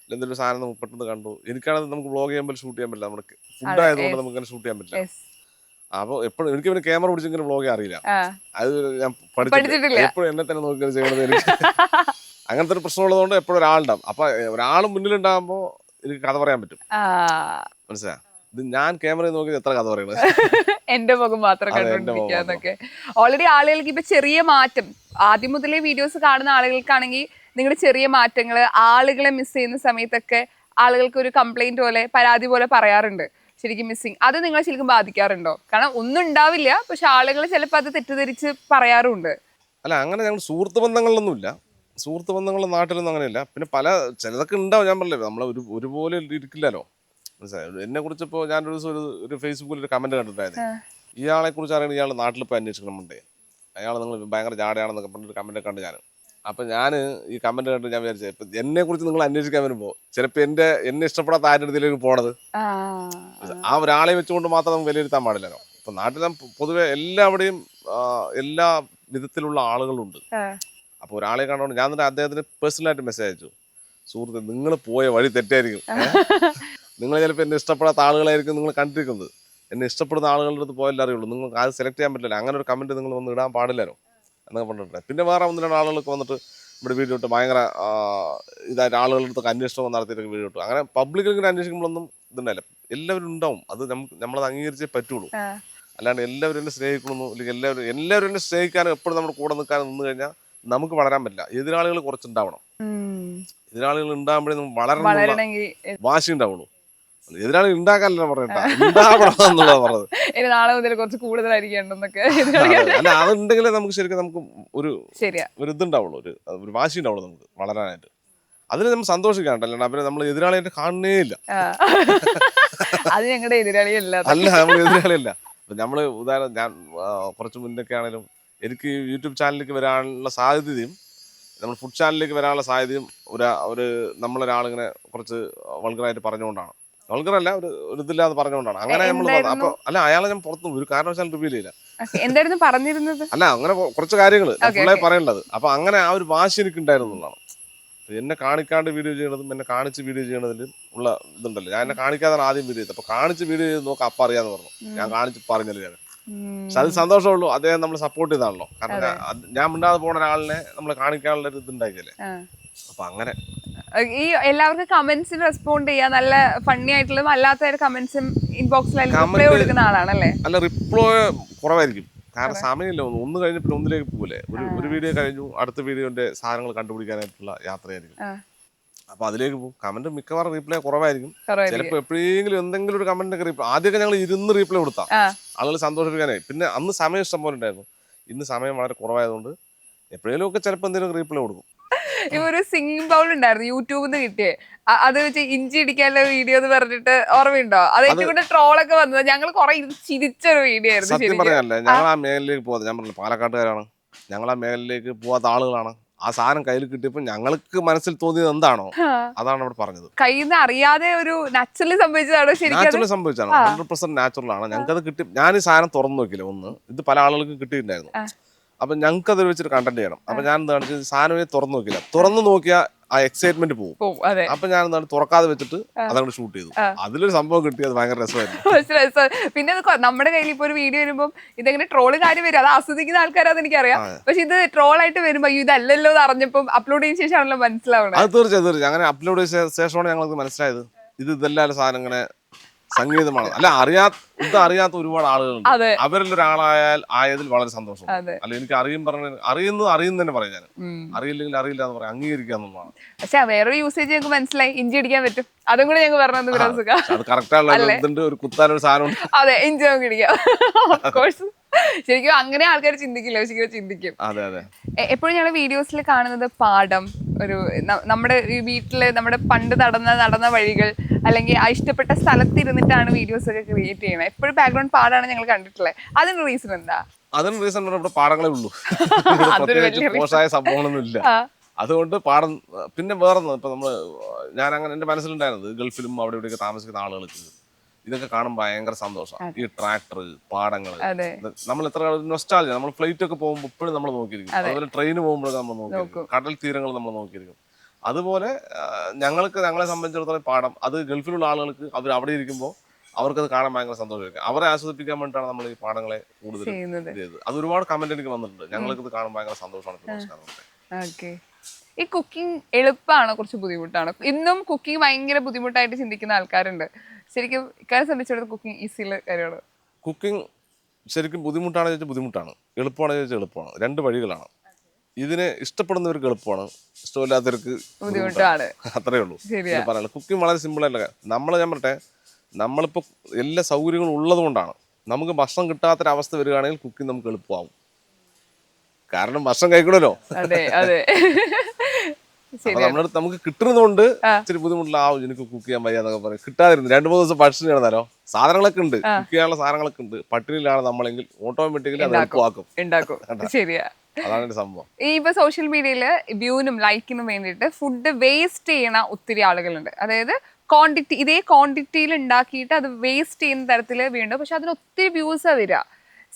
എന്തെങ്കിലും സാധനം നമുക്ക് പെട്ടെന്ന് കണ്ടു, എനിക്കാണെങ്കിൽ നമുക്ക് വ്ളോഗ് ചെയ്യാൻ പറ്റില്ല, ഷൂട്ട് ചെയ്യാൻ പറ്റില്ല. നമ്മുടെ ഫുഡ് ആയതുകൊണ്ട് നമുക്ക് അങ്ങനെ ഷൂട്ട് ചെയ്യാൻ പറ്റില്ല. അപ്പോൾ എപ്പോഴും എനിക്ക് പിന്നെ ക്യാമറ പിടിച്ചിങ്ങനെ വ്ളോഗ് ചെയ്യാൻ അറിയില്ല. അത് ഞാൻ പഠിച്ചിട്ടില്ല. എപ്പോഴും എന്നെ തന്നെ നോക്കി ചെയ്യണത് എനിക്ക് അങ്ങനത്തെ ഒരു പ്രശ്നമുള്ളതുകൊണ്ട് എപ്പോഴും ഒരാളുണ്ടാവും. അപ്പൊ ഒരാൾ മുന്നിലുണ്ടാകുമ്പോൾ എനിക്ക് കഥ പറയാൻ പറ്റും. മനസ്സിലായി? ഇത് ഞാൻ ക്യാമറയിൽ നോക്കി എത്ര കഥ പറയണത്, എന്റെ മുഖം മാത്രം കണ്ടുകൊണ്ടിരിക്കാന്നൊക്കെ. ഓൾറെഡി ആളുകൾക്ക് ഇപ്പൊ ചെറിയ മാറ്റം, ആദ്യം മുതലേ വീഡിയോസ് കാണുന്ന ആളുകൾക്കാണെങ്കിൽ നിങ്ങളുടെ ചെറിയ മാറ്റങ്ങൾ ആളുകളെ മിസ് ചെയ്യുന്ന സമയത്തൊക്കെ ആളുകൾക്ക് ഒരു കംപ്ലൈന്റ് പോലെ, പരാതി പോലെ പറയാറുണ്ട് ശരിക്കും മിസ്സിങ്. അത് നിങ്ങളെ ശരിക്കും ബാധിക്കാറുണ്ടോ? കാരണം ഒന്നും ഉണ്ടാവില്ല, പക്ഷെ ആളുകൾ ചിലപ്പോൾ അത് തെറ്റിദ്ധരിച്ച് പറയാറുണ്ട്. അല്ല, അങ്ങനെ ഞങ്ങൾ സുഹൃത്ത് ബന്ധങ്ങളിലൊന്നുമില്ല. സുഹൃത്ത് ബന്ധങ്ങളുടെ നാട്ടിലൊന്നും അങ്ങനെയില്ല. പിന്നെ ചിലതൊക്കെ ഉണ്ടാവും. ഞാൻ പറഞ്ഞില്ലേ, നമ്മൾ ഒരുപോലെ ഇരിക്കില്ലല്ലോ. മനസ്സിലായി? എന്നെ കുറിച്ചിപ്പോൾ ഞാനൊരു ഒരു ഫേസ്ബുക്കിൽ ഒരു കമന്റ് കണ്ടിട്ടായിരുന്നു. ഇയാളെ കുറിച്ച് അറിയണം, ഇയാൾ നാട്ടിൽ പോയി അന്വേഷിക്കണമെന്നുണ്ട്, അയാൾ നിങ്ങൾ ഭയങ്കര ജാടയാണെന്നൊക്കെ പറഞ്ഞൊരു കമന്റ് കണ്ട് ഞാൻ. അപ്പം ഞാൻ ഈ കമന്റ് കണ്ട് ഞാൻ വിചാരിച്ചത്, ഇപ്പം എന്നെ കുറിച്ച് നിങ്ങൾ അന്വേഷിക്കാൻ വരുമ്പോൾ ചിലപ്പോൾ എന്നെ ഇഷ്ടപ്പെടാത്ത ആരുടെ ഇതിലേക്ക് പോണത് ആ ഒരാളെ വെച്ചുകൊണ്ട് മാത്രം നമുക്ക് വിലയിരുത്താൻ പാടില്ലല്ലോ. ഇപ്പം നാട്ടിൽ പൊതുവെ എല്ലാവിടെയും എല്ലാ വിധത്തിലുള്ള ആളുകളുണ്ട്. അപ്പോൾ ഒരാളെ കണ്ടുകൊണ്ട് ഞാൻ തന്നെ അദ്ദേഹത്തിന് പേഴ്സണലായിട്ട് മെസ്സേജ് അയച്ചു, സുഹൃത്തെ നിങ്ങൾ പോയ വഴി തെറ്റായിരിക്കും, നിങ്ങൾ ചിലപ്പോൾ എന്നെ ഇഷ്ടപ്പെടാത്ത ആളുകളായിരിക്കും നിങ്ങൾ കണ്ടിരിക്കുന്നത്, എന്നെ ഇഷ്ടപ്പെടുന്ന ആളുകളുടെ അടുത്ത് പോയാലേ അറിയുള്ളൂ, നിങ്ങൾക്ക് അത് സെലക്ട് ചെയ്യാൻ പറ്റില്ല, അങ്ങനെ ഒരു കമന്റ് നിങ്ങൾ വന്ന് ഇടാൻ പാടില്ലല്ലോ എന്നൊക്കെ പറഞ്ഞിട്ടുണ്ട്. പിന്നെ വേറെ 1-2 ആളുകൾക്ക് വന്നിട്ട് ഇവിടെ വീഡിയോ ഇട്ട് ഭയങ്കര ഇതായിട്ട് ആളുകളുടെ അടുത്തൊക്കെ അന്വേഷണം നടത്തിയിട്ടൊക്കെ വീഡിയോ ഇട്ടു. അങ്ങനെ പബ്ലിക്കിൽ ഇങ്ങനെ അന്വേഷിക്കുമ്പോഴൊന്നും ഇതുണ്ടായില്ല. എല്ലാവരും ഉണ്ടാവും, അത് നമ്മളത് അംഗീകരിച്ചേ പറ്റുള്ളൂ. അല്ലാണ്ട് എല്ലാവരും എന്നെ സ്നേഹിക്കണമെന്നു അല്ലെങ്കിൽ എല്ലാവരും എന്നെ സ്നേഹിക്കാനും എപ്പോഴും നമ്മുടെ കൂടെ നിൽക്കാനും നിന്ന് കഴിഞ്ഞാൽ നമുക്ക് വളരാൻ പറ്റില്ല. എതിരാളികൾ കുറച്ചുണ്ടാവണം. എതിരാളികൾ ഉണ്ടാകുമ്പോഴേ നമുക്ക് വളരണമെങ്കിൽ വാശി ഉണ്ടാവുള്ളൂ. എതിരാളി ഉണ്ടാക്കാനല്ല പറയണ്ട, ഉണ്ടാവണം എന്നുള്ളത് പറഞ്ഞത്. നാളെ മുതൽ കുറച്ച് കൂടുതലായിരിക്കും. അല്ല, അതുണ്ടെങ്കിലേ നമുക്ക് ശരിക്കും നമുക്ക് ഒരു ഇതുണ്ടാവുള്ളൂ, ഒരു വാശി ഉണ്ടാവുള്ളൂ നമുക്ക് വളരാനായിട്ട്. അതിന് നമ്മൾ സന്തോഷിക്കാണ്ട്, അല്ലാണ്ട് അവരെ നമ്മൾ എതിരാളിയായിട്ട് കാണുന്നേ ഇല്ല. അത് ഞങ്ങളുടെ എതിരാളിയല്ല, അല്ല നമ്മൾ എതിരാളിയല്ല. നമ്മൾ ഉദാഹരണം, ഞാൻ കുറച്ച് മുന്നൊക്കെ ആണെങ്കിലും എനിക്ക് യൂട്യൂബ് ചാനലിലേക്ക് വരാനുള്ള സാധ്യതയും നമ്മൾ ഫുഡ് ചാനലിലേക്ക് വരാനുള്ള സാധ്യതയും നമ്മളൊരാളിങ്ങനെ കുറച്ച് വൾഗറായിട്ട് പറഞ്ഞുകൊണ്ടാണ്. വൾഗറല്ല, ഒരു ഇതില്ലാതെ പറഞ്ഞുകൊണ്ടാണ് അങ്ങനെ നമ്മൾ. അപ്പൊ അല്ല, അയാളെ ഞാൻ പുറത്തു ഒരു കാരണവശാലും റിവീൽ ചെയ്യില്ല. എന്തായിരുന്നു പറഞ്ഞിരുന്നത്? അല്ല, അങ്ങനെ കുറച്ച് കാര്യങ്ങൾ ഫുള്ളായി പറയേണ്ടത്. അപ്പൊ അങ്ങനെ ആ ഒരു വാശി എനിക്ക് ഉണ്ടായിരുന്നുള്ളതാണ്. എന്നെ കാണിക്കാണ്ട് വീഡിയോ ചെയ്യണതും എന്നെ കാണിച്ച് വീഡിയോ ചെയ്യണതിലും ഉള്ള ഇതുണ്ടല്ലോ. ഞാൻ എന്നെ കാണിക്കാതാണ് ആദ്യം വീഡിയോ ചെയ്തത്. അപ്പൊ കാണിച്ച് വീഡിയോ ചെയ്ത് നോക്കാം, അപ്പം അറിയാന്ന് പറഞ്ഞു. ഞാൻ കാണിച്ച് പറഞ്ഞില്ല. പക്ഷെ അത് സന്തോഷമുള്ളൂ, അദ്ദേഹം നമ്മൾ സപ്പോർട്ട് ചെയ്താണല്ലോ. കാരണം ഞാൻ മിണ്ടാതെ പോണ ഒരാളിനെ നമ്മൾ കാണിക്കാനുള്ള ഒരു ഇതുണ്ടാക്കിയല്ലേ. അപ്പൊ അങ്ങനെ ഈ എല്ലാവർക്കും കമന്റ്സിന് റെസ്പോണ്ട് ചെയ്യാൻ നല്ല ഫണ്ണി ആയിട്ടുള്ളതും അല്ലാത്ത കമന്റ്സും ഇൻബോക്സിൽ റിപ്ലൈ കൊടുക്കുന്ന ആളാണല്ലേ? അല്ല, റിപ്ലൈ കുറവായിരിക്കും. കാരണം സമയമില്ല, ഒന്ന് കഴിഞ്ഞ പിന്നെ ഒന്നിലേക്ക് പോകില്ലേ. ഒരു വീഡിയോ കഴിഞ്ഞു, അടുത്ത വീഡിയോന്റെ സാധനങ്ങൾ കണ്ടുപിടിക്കാനായിട്ടുള്ള യാത്രയായിരിക്കും. അപ്പൊ അതിലേക്ക് പോകും. കമന്റ് മിക്കവാറും റീപ്ലൈ കുറവായിരിക്കും. ചിലപ്പോൾ എപ്പോഴെങ്കിലും എന്തെങ്കിലും ഒരു കമന്റിനൊക്കെ റീപ്ലൈ, ആദ്യമൊക്കെ ഞങ്ങൾ ഇരുന്ന് റീപ്ലൈ കൊടുത്താൽ ആളുകൾ സന്തോഷിപ്പിക്കാനായി. പിന്നെ അന്ന് സമയം ഇഷ്ടം പോലെ ഉണ്ടായിരുന്നു. ഇന്ന് സമയം വളരെ കുറവായതുകൊണ്ട് എപ്പോഴെങ്കിലും ഒക്കെ ചിലപ്പോൾ എന്തെങ്കിലും റീപ്ലൈ കൊടുക്കും. ഇപ്പൊ ഒരു സിംഗിങ് ബൗൾ ഉണ്ടായിരുന്നു യൂട്യൂബിൽ നിന്ന് കിട്ടിയേ, അത് വെച്ച് ഇഞ്ചി ഇടിക്കാനുള്ള വീഡിയോ എന്ന് പറഞ്ഞിട്ട് ഓർമ്മയുണ്ടോ? അത് ഏറ്റവും കൂടുതൽ ട്രോളൊക്കെ വന്നത് ഞങ്ങൾ കുറെ ചിരിച്ചൊരു വീഡിയോ ആയിരുന്നു. സത്യം പറയാനല്ലേ, ഞങ്ങൾ ആ മേഖലയിലേക്ക് പോകാതെ, ഞാൻ പറഞ്ഞു പാലക്കാട്ടുകാരാണ്, ഞങ്ങൾ ആ മേഖലയിലേക്ക് പോകാത്ത ആളുകളാണ്. ആ സാധനം കയ്യിൽ കിട്ടിയപ്പോൾ ഞങ്ങൾക്ക് മനസ്സിൽ തോന്നിയത് എന്താണോ അതാണ് അവിടെ പറഞ്ഞത്. കയ്യിൽ നിന്ന് അറിയാതെ ഒരു നാച്ചുറലി സംഭവിച്ചതാണോ? നാച്ചുറലി സംഭവിച്ചാണ്, 100% നാച്ചുറൽ ആണ്. ഞങ്ങൾക്കത് കിട്ടി. ഞാൻ ഈ സാധനം തുറന്നു നോക്കില്ല. ഒന്ന് ഇത് പല ആളുകൾക്ക് കിട്ടിയിട്ടുണ്ടായിരുന്നു. അപ്പൊ ഞങ്ങൾക്ക് അത് വെച്ചിട്ട് കണ്ടന്റ് ചെയ്യണം. അപ്പൊ ഞാൻ എന്താണ് സാധനം തുറന്നു നോക്കില്ല. തുറന്നു നോക്കിയാൽ ആ എക്സൈറ്റ്മെന്റ് പോകും. അപ്പൊ ഞാൻ എന്താണ് തുറക്കാതെ വെച്ചിട്ട് അതങ്ങോട്ട് ഷൂട്ട് ചെയ്തു. അതിലൊരു സംഭവം കിട്ടിയത് ഭയങ്കര രസമായിരുന്നു. പിന്നെ നമ്മുടെ കയ്യിൽ ഇപ്പൊ ഒരു വീഡിയോ വരുമ്പോൾ ഇതെങ്ങനെ ട്രോള് കാര്യം വരും, അത് ആസ്വദിക്കുന്ന ആൾക്കാരാന്ന് എനിക്കറിയാം. പക്ഷെ ഇത് ട്രോൾ ആയിട്ട് വരുമ്പോ ഇതല്ലല്ലോ എന്ന് അറിഞ്ഞപ്പോൾ അപ്ലോഡ് ചെയ്ത ശേഷമാണല്ലോ മനസ്സിലാവണത്. അത് തീർച്ചയായും അങ്ങനെ അപ്ലോഡ് ചെയ്ത ശേഷമാണ് ഞങ്ങൾക്ക് മനസ്സിലായത് ഇതെല്ലാം സാധനം ഇങ്ങനെ സംഗീതമാണ്. അല്ല, അറിയാത്ത ഒരുപാട് ആളുകളുണ്ട്. അവരിൽ ഒരാളായതിൽ വളരെ സന്തോഷം. അല്ല, എനിക്ക് അറിയുന്ന തന്നെ പറയാം. ഞാൻ അറിയില്ലെങ്കിൽ അറിയില്ല എന്ന് പറയാം, അംഗീകരിക്കുക എന്നുള്ളതാണ്. പക്ഷെ വേറൊരു യൂസേജ് ഞങ്ങൾക്ക് മനസ്സിലായി, ഇഞ്ചി അടിക്കാൻ പറ്റും. അതും കൂടെ ഞങ്ങൾ പറഞ്ഞു. അത് കറക്റ്റ് ഒരു കുത്താനൊരു സാധനം. അതെ, ഇഞ്ചി നമുക്ക് ഇടിക്കാം. ശരിക്കും അങ്ങനെ ആൾക്കാർ ചിന്തിക്കില്ല, ശരിക്കും ചിന്തിക്കും. അതെ അതെ. എപ്പോഴും ഞങ്ങൾ വീഡിയോസിൽ കാണുന്നത് പാടം, ഒരു നമ്മുടെ വീട്ടില് നമ്മുടെ പണ്ട് നടന്ന വഴികൾ, അല്ലെങ്കിൽ ആ ഇഷ്ടപ്പെട്ട സ്ഥലത്ത് ഇരുന്നിട്ടാണ് വീഡിയോസ് ഒക്കെ ക്രിയേറ്റ് ചെയ്യണത്. എപ്പോഴും ബാക്ക്ഗ്രൗണ്ട് പാടാണ് ഞങ്ങൾ കണ്ടിട്ടുള്ളത്. അതിന് റീസൺ എന്താ? അതിന് റീസൺ ഇവിടെ പാടങ്ങളേ ഉള്ളൂ, മോശമായ സംഭവങ്ങളൊന്നും ഇല്ല. അതുകൊണ്ട് പാടം. പിന്നെ വേറൊന്നും ഇപ്പൊ ഞാൻ അങ്ങനെ എന്റെ മനസ്സിലുണ്ടായിരുന്നത്, ഗൾഫിലും അവിടെ ഇവിടെയൊക്കെ താമസിക്കുന്ന ആളുകൾക്ക് ഇതൊക്കെ കാണുമ്പോൾ ഭയങ്കര സന്തോഷമാണ്. ഈ ട്രാക്ടർ, പാടങ്ങള്, നമ്മൾ എത്ര നൊസ്റ്റാൾജിയ. നമ്മൾ ഫ്ലൈറ്റ് ഒക്കെ പോകുമ്പോൾ ഇപ്പോഴും നമ്മൾ നോക്കിയിരിക്കും. അതുപോലെ ട്രെയിൻ പോകുമ്പോഴൊക്കെ നമ്മൾ നോക്കിയിരിക്കും. കടൽ തീരങ്ങൾ നമ്മൾ നോക്കിയിരിക്കും. അതുപോലെ ഞങ്ങളെ സംബന്ധിച്ചിടത്തോളം പാടം, അത് ഗൾഫിലുള്ള ആളുകൾക്ക് അവർ അവിടെ ഇരിക്കുമ്പോൾ അവർക്കത് കാണാൻ ഭയങ്കര സന്തോഷമായിരിക്കും. അവരെ ആസ്വദിപ്പിക്കാൻ വേണ്ടിയിട്ടാണ് നമ്മൾ ഈ പാടങ്ങളെ കൂടുതൽ ചെയ്തത്. അത് ഒരുപാട് കമന്റ് എനിക്ക് വന്നിട്ടുണ്ട്. ഞങ്ങൾക്ക് ഇത് കാണാൻ ഭയങ്കര സന്തോഷമാണ്. ഈ കുക്കിംഗ് എളുപ്പമാണോ കുറച്ച് ബുദ്ധിമുട്ടാണോ? ഇന്നും കുക്കിംഗ് ഭയങ്കര ബുദ്ധിമുട്ടായിട്ട് ചിന്തിക്കുന്ന ആൾക്കാരുണ്ട്. ശരിക്കും ഇക്കാര്യം സംബന്ധിച്ചിടത്തോളം കുക്കിംഗ് ഈസിയുള്ള കാര്യമാണ്? കുക്കിംഗ് ശരിക്കും ബുദ്ധിമുട്ടാണെന്ന് ചോദിച്ചാൽ ബുദ്ധിമുട്ടാണ്, എളുപ്പമാണെന്ന് ചോദിച്ചാൽ എളുപ്പമാണ്. രണ്ട് വഴികളാണ്. ഇതിനെ ഇഷ്ടപ്പെടുന്നവർക്ക് എളുപ്പമാണ്, ഇഷ്ടമില്ലാത്തവർക്ക് ബുദ്ധിമുട്ടാണ്. അത്രേ ഉള്ളൂ പറയാനുള്ളത്. കുക്കിംഗ് വളരെ സിമ്പിളല്ല. ഞാൻ പറട്ടെ, നമ്മളിപ്പോൾ എല്ലാ സൗകര്യങ്ങളും ഉള്ളത് കൊണ്ടാണ് നമുക്ക് ഭക്ഷണം കിട്ടാത്തൊരവസ്ഥ വരികയാണെങ്കിൽ കുക്കിംഗ് നമുക്ക് എളുപ്പമാവും. കാരണം ഭക്ഷണം കഴിക്കണമല്ലോ. നമ്മളടുത്ത് നമുക്ക് കിട്ടുന്നതുകൊണ്ട് ഇച്ചിരി ബുദ്ധിമുട്ടിലാവും. എനിക്ക് കുക്ക് ചെയ്യാൻ വയ്യാന്നൊക്കെ പറയും. കിട്ടാതിരുന്നു 2-3 ദിവസം ഭക്ഷണം കിടന്നാലോ, സാധനങ്ങളൊക്കെ ഉണ്ട്, കുക്ക് ചെയ്യാനുള്ള സാധനങ്ങളൊക്കെ ഉണ്ട്. പട്ടിണിയിലാണ് നമ്മളെങ്കിൽ ഓട്ടോമാറ്റിക്കലി അത് എളുപ്പമാക്കും. ശരിയാ, അതാണ് സംഭവം. ഈ ഇപ്പൊ സോഷ്യൽ മീഡിയയില് വ്യൂവിനും ലൈക്കിനും വേണ്ടിയിട്ട് ഫുഡ് വേസ്റ്റ് ചെയ്യണ ഒത്തിരി ആളുകളുണ്ട്. അതായത് ഇതേ ക്വാണ്ടിറ്റിയിൽ ഉണ്ടാക്കിയിട്ട് അത് വേസ്റ്റ് ചെയ്യുന്ന തരത്തിൽ വീണ്ടും, പക്ഷെ അതിന് ഒത്തിരി വ്യൂസാ വരിക.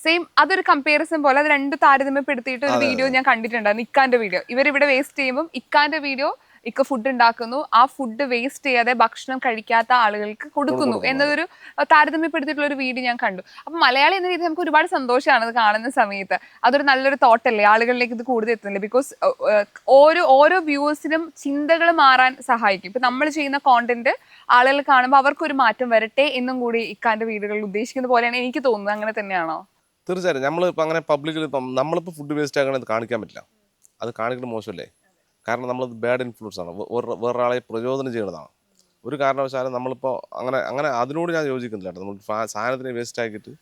സെയിം അതൊരു കമ്പാരിസൺ പോലെ അത് രണ്ട് താരതമ്യപ്പെടുത്തിയിട്ട് ഒരു വീഡിയോ ഞാൻ കണ്ടിട്ടുണ്ടായിരുന്നു. ഇക്കാന്റെ വീഡിയോ, ഇവരിവിടെ വേസ്റ്റ് ചെയ്യുമ്പോൾ ഇക്കാന്റെ വീഡിയോ, ഇക്ക ഫുഡ് ഉണ്ടാക്കുന്നു, ആ ഫുഡ് വേസ്റ്റ് ചെയ്യാതെ ഭക്ഷണം കഴിക്കാത്ത ആളുകൾക്ക് കൊടുക്കുന്നു എന്നതൊരു താരതമ്യപ്പെടുത്തിയിട്ടുള്ള ഒരു വീഡിയോ ഞാൻ കണ്ടു. അപ്പൊ മലയാളി എന്ന രീതിയിൽ നമുക്ക് ഒരുപാട് സന്തോഷമാണ് അത് കാണുന്ന സമയത്ത്. അതൊരു നല്ലൊരു തോട്ടല്ലേ, ആളുകളിലേക്ക് ഇത് കൂടുതൽ എത്തുന്നില്ല. ബിക്കോസ് ഓരോ വ്യൂവേഴ്സിനും ചിന്തകൾ മാറാൻ സഹായിക്കും. ഇപ്പൊ നമ്മൾ ചെയ്യുന്ന കോണ്ടന്റ് ആളുകൾ കാണുമ്പോൾ അവർക്കൊരു മാറ്റം വരട്ടെ എന്നും കൂടി ഇക്കാന്റെ വീഡിയോകളിൽ ഉദ്ദേശിക്കുന്ന പോലെയാണ് എനിക്ക് തോന്നുന്നത്. അങ്ങനെ തന്നെയാണോ? തീർച്ചയായിട്ടും. നമ്മളിപ്പോൾ അങ്ങനെ പബ്ലിക്കിൽ നമ്മളിപ്പോൾ ഫുഡ് വേസ്റ്റ് ആകണമെന്ന് കാണിക്കാൻ പറ്റില്ല. അത് കാണിക്കുന്നത് മോശമല്ലേ? കാരണം നമ്മളത് ബാഡ് ഇൻഫ്ലുവൻസ് ആണ്, വേറൊരാളെ പ്രചോദനം ചെയ്യുന്നതാണ്. ഒരു കാരണവശാലും നമ്മളിപ്പോൾ അങ്ങനെ അതിനോട് ഞാൻ യോജിക്കുന്നില്ല. നമ്മൾ സാധനത്തിനെ വേസ്റ്റ് ആക്കിയിട്ട്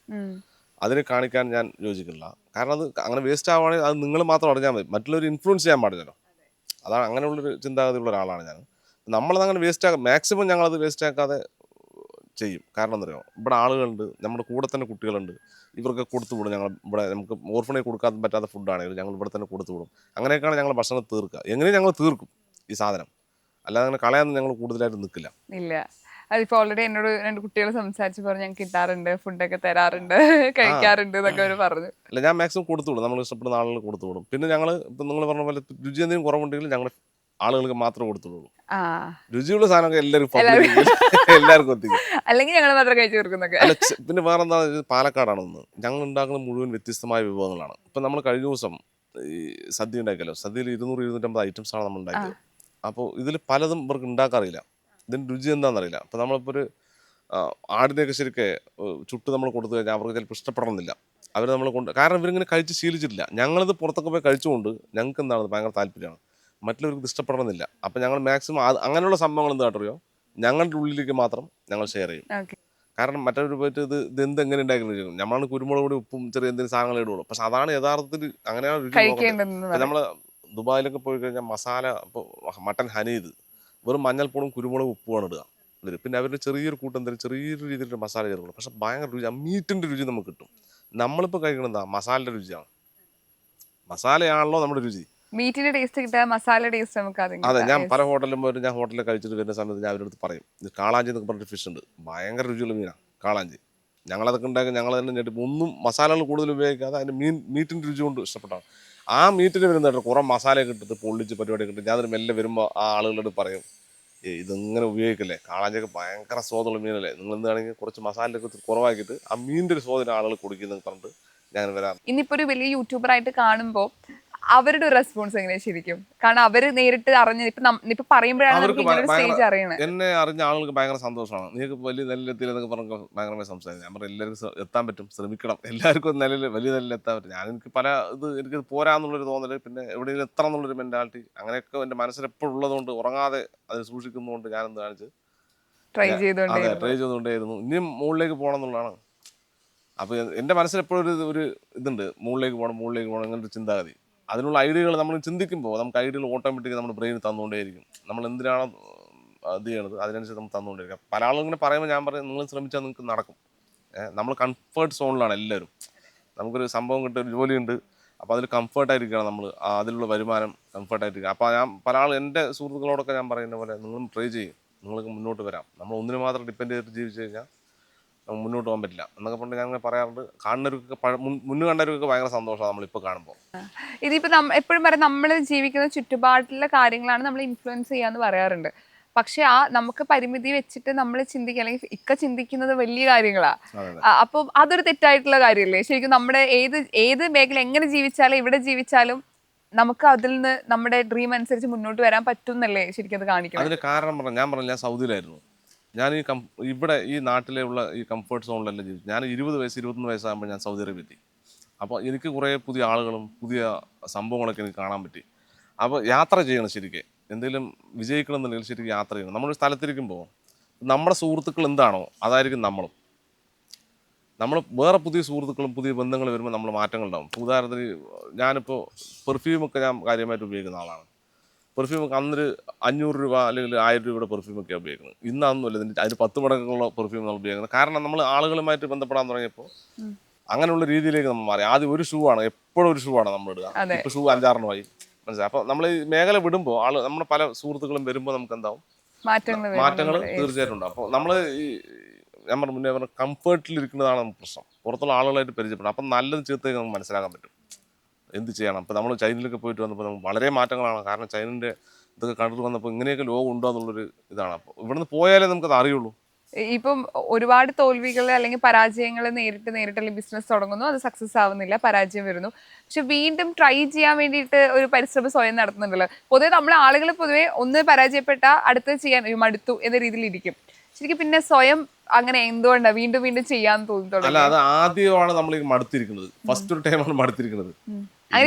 അതിനെ കാണിക്കാൻ ഞാൻ യോജിക്കുന്നില്ല. കാരണം അത് അങ്ങനെ വേസ്റ്റ് ആവുകയാണെങ്കിൽ അത് നിങ്ങൾ മാത്രം അറിഞ്ഞാൽ മതി, മറ്റുള്ളവർ ഇൻഫ്ലുവൻസ് ചെയ്യാൻ പാടില്ലല്ലോ. അതാണ്, അങ്ങനെയുള്ളൊരു ചിന്താഗതിയുള്ള ഒരാളാണ് ഞാൻ. നമ്മളതങ്ങനെ മാക്സിമം ഞങ്ങളത് വേസ്റ്റ് ആക്കാതെ ചെയ്യും. കാരണം എന്താ പറയുക, ഇവിടെ ആളുകളുണ്ട്, നമ്മുടെ കൂടെ തന്നെ കുട്ടികളുണ്ട്, ഇവർക്ക് കൊടുത്തുവിടും. ഞങ്ങൾ ഇവിടെ നമുക്ക് ഓർഫണേജ് കൊടുക്കാൻ പറ്റാത്ത ഫുഡാണെങ്കിലും ഞങ്ങൾ ഇവിടെ തന്നെ കൊടുത്തുവിടും. അങ്ങനെയൊക്കെയാണ് ഞങ്ങൾ ഭക്ഷണം തീർക്കുക. എങ്ങനെയും ഞങ്ങൾ തീർക്കും ഈ സാധനം, അല്ലാതെ അങ്ങനെ കളയാൻ ഞങ്ങൾ കൂടുതലായിട്ട് നിൽക്കില്ല. ഇല്ല, അതിപ്പോൾ ഓൾറെഡി എന്നോട് 2 കുട്ടികൾ സംസാരിച്ച് പറഞ്ഞു ഞങ്ങൾക്ക് കിട്ടാറുണ്ട്, ഫുഡൊക്കെ തരാറുണ്ട്, കഴിക്കാറുണ്ട് എന്നൊക്കെ അവർ പറഞ്ഞു. അല്ല, ഞാൻ മാക്സിമം കൊടുത്തുവിടും. നമ്മൾ ഇഷ്ടപ്പെടുന്ന ആളുകൾ കൊടുത്തുവിടും. പിന്നെ ഞങ്ങൾ ഇപ്പം നിങ്ങൾ പറഞ്ഞ പോലെ രുചി എന്തെങ്കിലും കുറവുണ്ടെങ്കിൽ ഞങ്ങൾ ആളുകൾക്ക് മാത്രമേ കൊടുത്തുള്ളൂ. ആ രുചിയുള്ള സാധനമൊക്കെ എല്ലാവർക്കും എത്തിക്കും. അല്ലെങ്കിൽ ഞങ്ങൾ മാത്രം കഴിച്ചു തീർക്കുന്നൊക്കെ. അല്ല പിന്നെ വേറെ എന്താ, പാലക്കാടാണ് ഒന്ന്, ഞങ്ങൾ ഉണ്ടാക്കുന്ന മുഴുവൻ വ്യത്യസ്തമായ വിഭവങ്ങളാണ്. ഇപ്പം നമ്മൾ കഴിഞ്ഞ ദിവസം ഈ സദ്യ ഉണ്ടാക്കിയല്ലോ, സദ്യയിൽ 200-250 ഐറ്റംസാണ് നമ്മൾ ഉണ്ടാക്കിയത്. അപ്പോൾ ഇതിൽ പലതും ഇവർക്ക് ഉണ്ടാക്കാറില്ല, ഇതിൻ്റെ രുചി എന്താണെന്നറിയില്ല. അപ്പോൾ നമ്മളിപ്പോൾ ഒരു ആടിനെയൊക്കെ ശരിക്ക് ചുട്ട് നമ്മൾ കൊടുത്തു കഴിഞ്ഞാൽ അവർക്ക് ചിലപ്പോൾ ഇഷ്ടപ്പെടണമെന്നില്ല. അവർ നമ്മൾ കാരണം ഇവരിങ്ങനെ കഴിച്ച് ശീലിച്ചിട്ടില്ല. ഞങ്ങളിത് പുറത്തൊക്കെ പോയി കഴിച്ചുകൊണ്ട് ഞങ്ങൾക്ക് എന്താണ് ഭയങ്കര താല്പര്യമാണ്, മറ്റുള്ളവർക്ക് ഇത് ഇഷ്ടപ്പെടണമെന്നില്ല. അപ്പം ഞങ്ങൾ മാക്സിമം അങ്ങനെയുള്ള സംഭവങ്ങൾ എന്താ കേട്ടോ, ഞങ്ങളുടെ ഉള്ളിലേക്ക് മാത്രം ഞങ്ങൾ ഷെയർ ചെയ്യും. കാരണം മറ്റൊരു പോയിട്ട് ഇത് എന്തെങ്ങനെ ഉണ്ടാക്കി നമ്മളാണ് കുരുമുളക് പൊടി ഉപ്പും ചെറിയ എന്തെങ്കിലും സാധനങ്ങൾ ഇടുള്ളൂ. പക്ഷെ അതാണ് യഥാർത്ഥത്തിൽ അങ്ങനെയാണ് രുചി. നമ്മൾ ദുബായിലൊക്കെ പോയി കഴിഞ്ഞാൽ മസാല, ഇപ്പോൾ മട്ടൻ ഹനീത് വെറും മഞ്ഞൾപ്പൊടും കുരുമുളക് ഉപ്പുമാണ് ഇടുക. പിന്നെ അവരുടെ ചെറിയൊരു കൂട്ടം തരും, ചെറിയൊരു രീതിയിലുള്ള മസാല ചേർക്കുള്ളൂ. പക്ഷെ ഭയങ്കര രുചി, ആ മീറ്റിൻ്റെ രുചി നമുക്ക് കിട്ടും. നമ്മളിപ്പോൾ കഴിക്കുന്നത് എന്താ, മസാലയുടെ രുചിയാണ്. മസാലയാണല്ലോ നമ്മുടെ രുചി. മീറ്റിന്റെ ടേസ്റ്റ് കിട്ടാൻ മസാല ടേസ്റ്റ് നമുക്ക്. അതെ, ഞാൻ പല ഹോട്ടലിലും പോയിട്ട് ഞാൻ ഹോട്ടലിൽ കഴിച്ചിട്ട് വരുന്ന സമയത്ത് ഞാൻ അവരുടെ അടുത്ത് പറയും, ഇത് കാളാഞ്ചി എന്നൊക്കെ പറഞ്ഞിട്ട് ഫിഷ് ഉണ്ട്, ഭയങ്കര രുചിയുള്ള മീനാണ് കാളാഞ്ചി. ഞങ്ങളതൊക്കെ ഉണ്ടാക്കി ഞങ്ങൾ തന്നെ ഞെട്ടിപ്പോൾ ഒന്നും മസാലകൾ കൂടുതൽ ഉപയോഗിക്കാതെ അതിൻ്റെ മീറ്റിൻ്റെ രുചി കൊണ്ട് ഇഷ്ടപ്പെട്ടാണ്. ആ മീറ്റിന് വരുന്നതായിട്ട് കുറേ മസാലയൊക്കെ ഇട്ടിട്ട് പൊള്ളിച്ച് പരിപാടിയൊക്കെ ഇട്ട് ഞാനൊരു മെല്ലെ വരുമ്പോൾ ആ ആളുകളോട് പറയും, ഇതിങ്ങനെ ഉപയോഗിക്കല്ലേ, കാളാഞ്ചിയൊക്കെ ഭയങ്കര സ്വാദുള്ള മീനല്ലേ, നിങ്ങൾ എന്താണെങ്കിൽ കുറച്ച് മസാലയൊക്കെ കുറവാക്കിയിട്ട് ആ മീനിൻ്റെ ഒരു സ്വാദിന് ആളുകൾ കുടിക്കുന്നതെന്ന് പറഞ്ഞിട്ട് ഞാൻ വരാം. ഇന്നിപ്പോൾ ഒരു വലിയ യൂട്യൂബറായിട്ട് കാണുമ്പോൾ അവരുടെ ഒരു റെസ്പോൺസ് എങ്ങനെയാ ശരിക്കും? കാരണം അവര് നേരിട്ട് അറിഞ്ഞ ഇപ്പൊ പറയുമ്പോഴാണ് സ്റ്റേജ് അറിയണത്. എന്നെ അറിഞ്ഞ ആളുകൾക്ക് ഭയങ്കര സന്തോഷമാണ്. നീക്ക് വലിയ നിലയിലെത്തിയെന്നൊക്കെ പറഞ്ഞ ഭയങ്കരമായി സംസാരിക്കും. ഞാൻ പറഞ്ഞു എല്ലാവർക്കും എത്താൻ പറ്റും, ശ്രമിക്കണം, എല്ലാവർക്കും വലിയ നിലയിൽ എത്താൻ പറ്റും. എനിക്ക് പല എനിക്ക് പോരാന്നുള്ളൊരു തോന്നൽ, പിന്നെ എവിടെയെങ്കിലും എത്തണം എന്നുള്ളൊരു മെന്റാലിറ്റി, അങ്ങനെയൊക്കെ എൻ്റെ മനസ്സിൽ എപ്പോഴും ഉള്ളതുകൊണ്ട് ഉറങ്ങാതെ അത് സൂക്ഷിക്കുന്നതുകൊണ്ട് ഞാൻ എന്ത് കാണിച്ച് ട്രൈ ചെയ്തുകൊണ്ടേയിരുന്നു. ഇനിയും മുകളിലേക്ക് പോകണം എന്നുള്ളതാണ്. അപ്പോൾ എൻ്റെ മനസ്സിൽ എപ്പോഴും ഒരു ഇതുണ്ട്, മുകളിലേക്ക് പോകണം അങ്ങനൊരു ചിന്താഗതി. അതിനുള്ള ഐഡിയകൾ നമ്മൾ ചിന്തിക്കുമ്പോൾ നമുക്ക് ഐഡിയകൾ ഓട്ടോമാറ്റിക് നമ്മുടെ ബ്രെയിൻ തന്നുകൊണ്ടേയിരിക്കും. നമ്മൾ എന്തിനാണ് ഇത് ചെയ്യണത് അതിനനുസരിച്ച് നമ്മൾ തന്നുകൊണ്ടിരിക്കും. പല ആളുകൾ ഇങ്ങനെ പറയുമ്പോൾ ഞാൻ പറയും, നിങ്ങൾ ശ്രമിച്ചാൽ നിങ്ങൾക്ക് നടക്കും. നമ്മൾ കംഫർട്ട് സോണിലാണ് എല്ലാവരും. നമുക്കൊരു സംഭവം കിട്ടും, ഒരു ജോലിയുണ്ട്, അപ്പോൾ അതിൽ കംഫർട്ടായിരിക്കണം നമ്മൾ, അതിലുള്ള വരുമാനം കംഫർട്ടായിരിക്കും. അപ്പോൾ ഞാൻ പല എൻ്റെ സുഹൃത്തുക്കളോടൊക്കെ ഞാൻ പറയുന്ന പോലെ നിങ്ങളും ട്രൈ ചെയ്യും, നിങ്ങൾക്ക് മുന്നോട്ട് വരാം. നമ്മൾ ഒന്നിന് മാത്രം ഡിപ്പെൻഡ് ചെയ്തിട്ട് ജീവിച്ചു കഴിഞ്ഞാൽ നമുക്ക് മുന്നോട്ട് പോകാൻ പറ്റില്ല എന്നൊക്കെ പറഞ്ഞ് ഞാൻ പറയാറുണ്ട്. കാണുന്നവർക്കൊക്കെ മുന്നു കണ്ടവർക്കൊക്കെ ഭയങ്കര സന്തോഷമാണ് നമ്മളിപ്പോൾ കാണുമ്പോൾ. ഇതിപ്പോൾ എപ്പോഴും പറയാം, നമ്മൾ ജീവിക്കുന്ന ചുറ്റുപാടിലെ കാര്യങ്ങളാണ് നമ്മൾ ഇൻഫ്ലുവൻസ് ചെയ്യാന്ന് പറയാറുണ്ട്. പക്ഷെ നമുക്ക് പരിമിതി വെച്ചിട്ട് നമ്മൾ ചിന്തിക്കുക, അല്ലെങ്കിൽ ചിന്തിക്കുന്നത് വലിയ കാര്യങ്ങളാ. അപ്പം അതൊരു തെറ്റായിട്ടുള്ള കാര്യമല്ലേ ശരിക്കും? നമ്മുടെ ഏത് മേഖല എങ്ങനെ ജീവിച്ചാലും എവിടെ ജീവിച്ചാലും നമുക്ക് അതിൽ നിന്ന് നമ്മുടെ ഡ്രീം അനുസരിച്ച് മുന്നോട്ട് വരാൻ പറ്റും എന്നല്ലേ ശരിക്കും അത് കാണിക്കണം. അതിന് കാരണം ഞാൻ പറഞ്ഞില്ല, ഞാൻ സൗദിയിലായിരുന്നു. ഞാൻ ഇവിടെ ഈ നാട്ടിലുള്ള ഈ കംഫർട്ട് സോണിലല്ല ജീവിച്ചു. ഞാൻ 20-21 വയസ്സാകുമ്പോൾ ഞാൻ സൗദി അറേബ്യ എത്തി. അപ്പോൾ എനിക്ക് കുറേ പുതിയ ആളുകളും പുതിയ സംഭവങ്ങളൊക്കെ എനിക്ക് കാണാൻ പറ്റി. അപ്പോൾ യാത്ര ചെയ്യണം, ശരിക്കും എന്തെങ്കിലും വിജയിക്കണം എന്നുണ്ടെങ്കിൽ ശരിക്കും യാത്ര ചെയ്യണം. നമ്മളൊരു സ്ഥലത്തിരിക്കുമ്പോൾ നമ്മുടെ സുഹൃത്തുക്കൾ എന്താണോ അതായിരിക്കും നമ്മളും. നമ്മൾ വേറെ പുതിയ സുഹൃത്തുക്കളും പുതിയ ബന്ധങ്ങൾ വരുമ്പോൾ നമ്മൾ മാറ്റങ്ങളുണ്ടാകും. ഉദാഹരണത്തിന് ഞാനിപ്പോൾ പെർഫ്യൂമൊക്കെ ഞാൻ കാര്യമായിട്ട് ഉപയോഗിക്കുന്ന ആളാണ്. പെർഫ്യൂമൊക്കെ അന്നൊരു 500 രൂപ അല്ലെങ്കിൽ 1000 രൂപയുടെ പെർഫ്യൂമൊക്കെ ഉപയോഗിക്കുന്നത്. ഇന്നൊന്നുമില്ല, അതിന് 10 മടങ്ങുള്ള പെർഫ്യൂം നമ്മൾ ഉപയോഗിക്കുന്നത്. കാരണം നമ്മൾ ആളുകളുമായിട്ട് ബന്ധപ്പെടാൻ തുടങ്ങിയപ്പോൾ അങ്ങനെയുള്ള രീതിയിലേക്ക് നമ്മൾ മാറി. ആദ്യം ഒരു ഷൂ ആണ്, എപ്പോഴും ഒരു ഷൂ ആണ് നമ്മൾ ഇടുക. ഇപ്പോൾ ഷൂ 5-6 മനസ്സിലായി. അപ്പോൾ നമ്മൾ ഈ മേഖല വിടുമ്പോൾ നമ്മുടെ പല സുഹൃത്തുക്കളും വരുമ്പോൾ നമുക്ക് എന്താവും, മാറ്റങ്ങൾ തീർച്ചയായിട്ടും ഉണ്ടാവും. അപ്പോൾ നമ്മൾ ഈ ഞാൻ മുന്നേ പറഞ്ഞ കംഫർട്ടിലിരിക്കുന്നതാണ് നമുക്ക് പ്രശ്നം. പുറത്തുള്ള ആളുകളായിട്ട് പരിചയപ്പെടണം. അപ്പം നല്ലത് ചീത്തയൊക്കെ നമുക്ക് മനസ്സിലാക്കാൻ പറ്റും, എന്ത് ചെയ്യണം. അപ്പോൾ നമ്മൾ ചൈനയിലൊക്കെ പോയിട്ട് വന്നപ്പോൾ നമുക്ക് വളരെ മാറ്റങ്ങളാണ്. കാരണം ചൈനൻ്റെ ഇതൊക്കെ കണ്ടിട്ട് വന്നപ്പോൾ ഇങ്ങനെയൊക്കെ ലോകം ഉണ്ടോ എന്നുള്ളൊരു ഇതാണ്. അപ്പോൾ ഇവിടുന്ന് പോയാലേ നമുക്കത് അറിയുള്ളൂ. ഇപ്പം ഒരുപാട് തോൽവികൾ അല്ലെങ്കിൽ പരാജയങ്ങൾ നേരിട്ട് അല്ലെങ്കിൽ ബിസിനസ് തുടങ്ങുന്നു, അത് സക്സസ് ആവുന്നില്ല, പരാജയം വരുന്നു. പക്ഷെ വീണ്ടും ട്രൈ ചെയ്യാൻ വേണ്ടിയിട്ട് ഒരു പരിശ്രമം സ്വയം നടത്തുന്നുണ്ടല്ലോ. പൊതുവെ നമ്മൾ ആളുകൾ പൊതുവെ ഒന്ന് പരാജയപ്പെട്ട അടുത്ത് ചെയ്യാൻ മടുത്തു എന്ന രീതിയിൽ ഇരിക്കും. ശരിക്കും പിന്നെ സ്വയം അങ്ങനെ എന്തുകൊണ്ടാണ് വീണ്ടും വീണ്ടും ചെയ്യാൻ തോന്നി? അല്ല, അത് ആദ്യമാണ് നമ്മൾ മടുത്തിരിക്കുന്നത്. ഫസ്റ്റ് ഒരു ടൈമാണ് മടുത്തിരിക്കുന്നത്.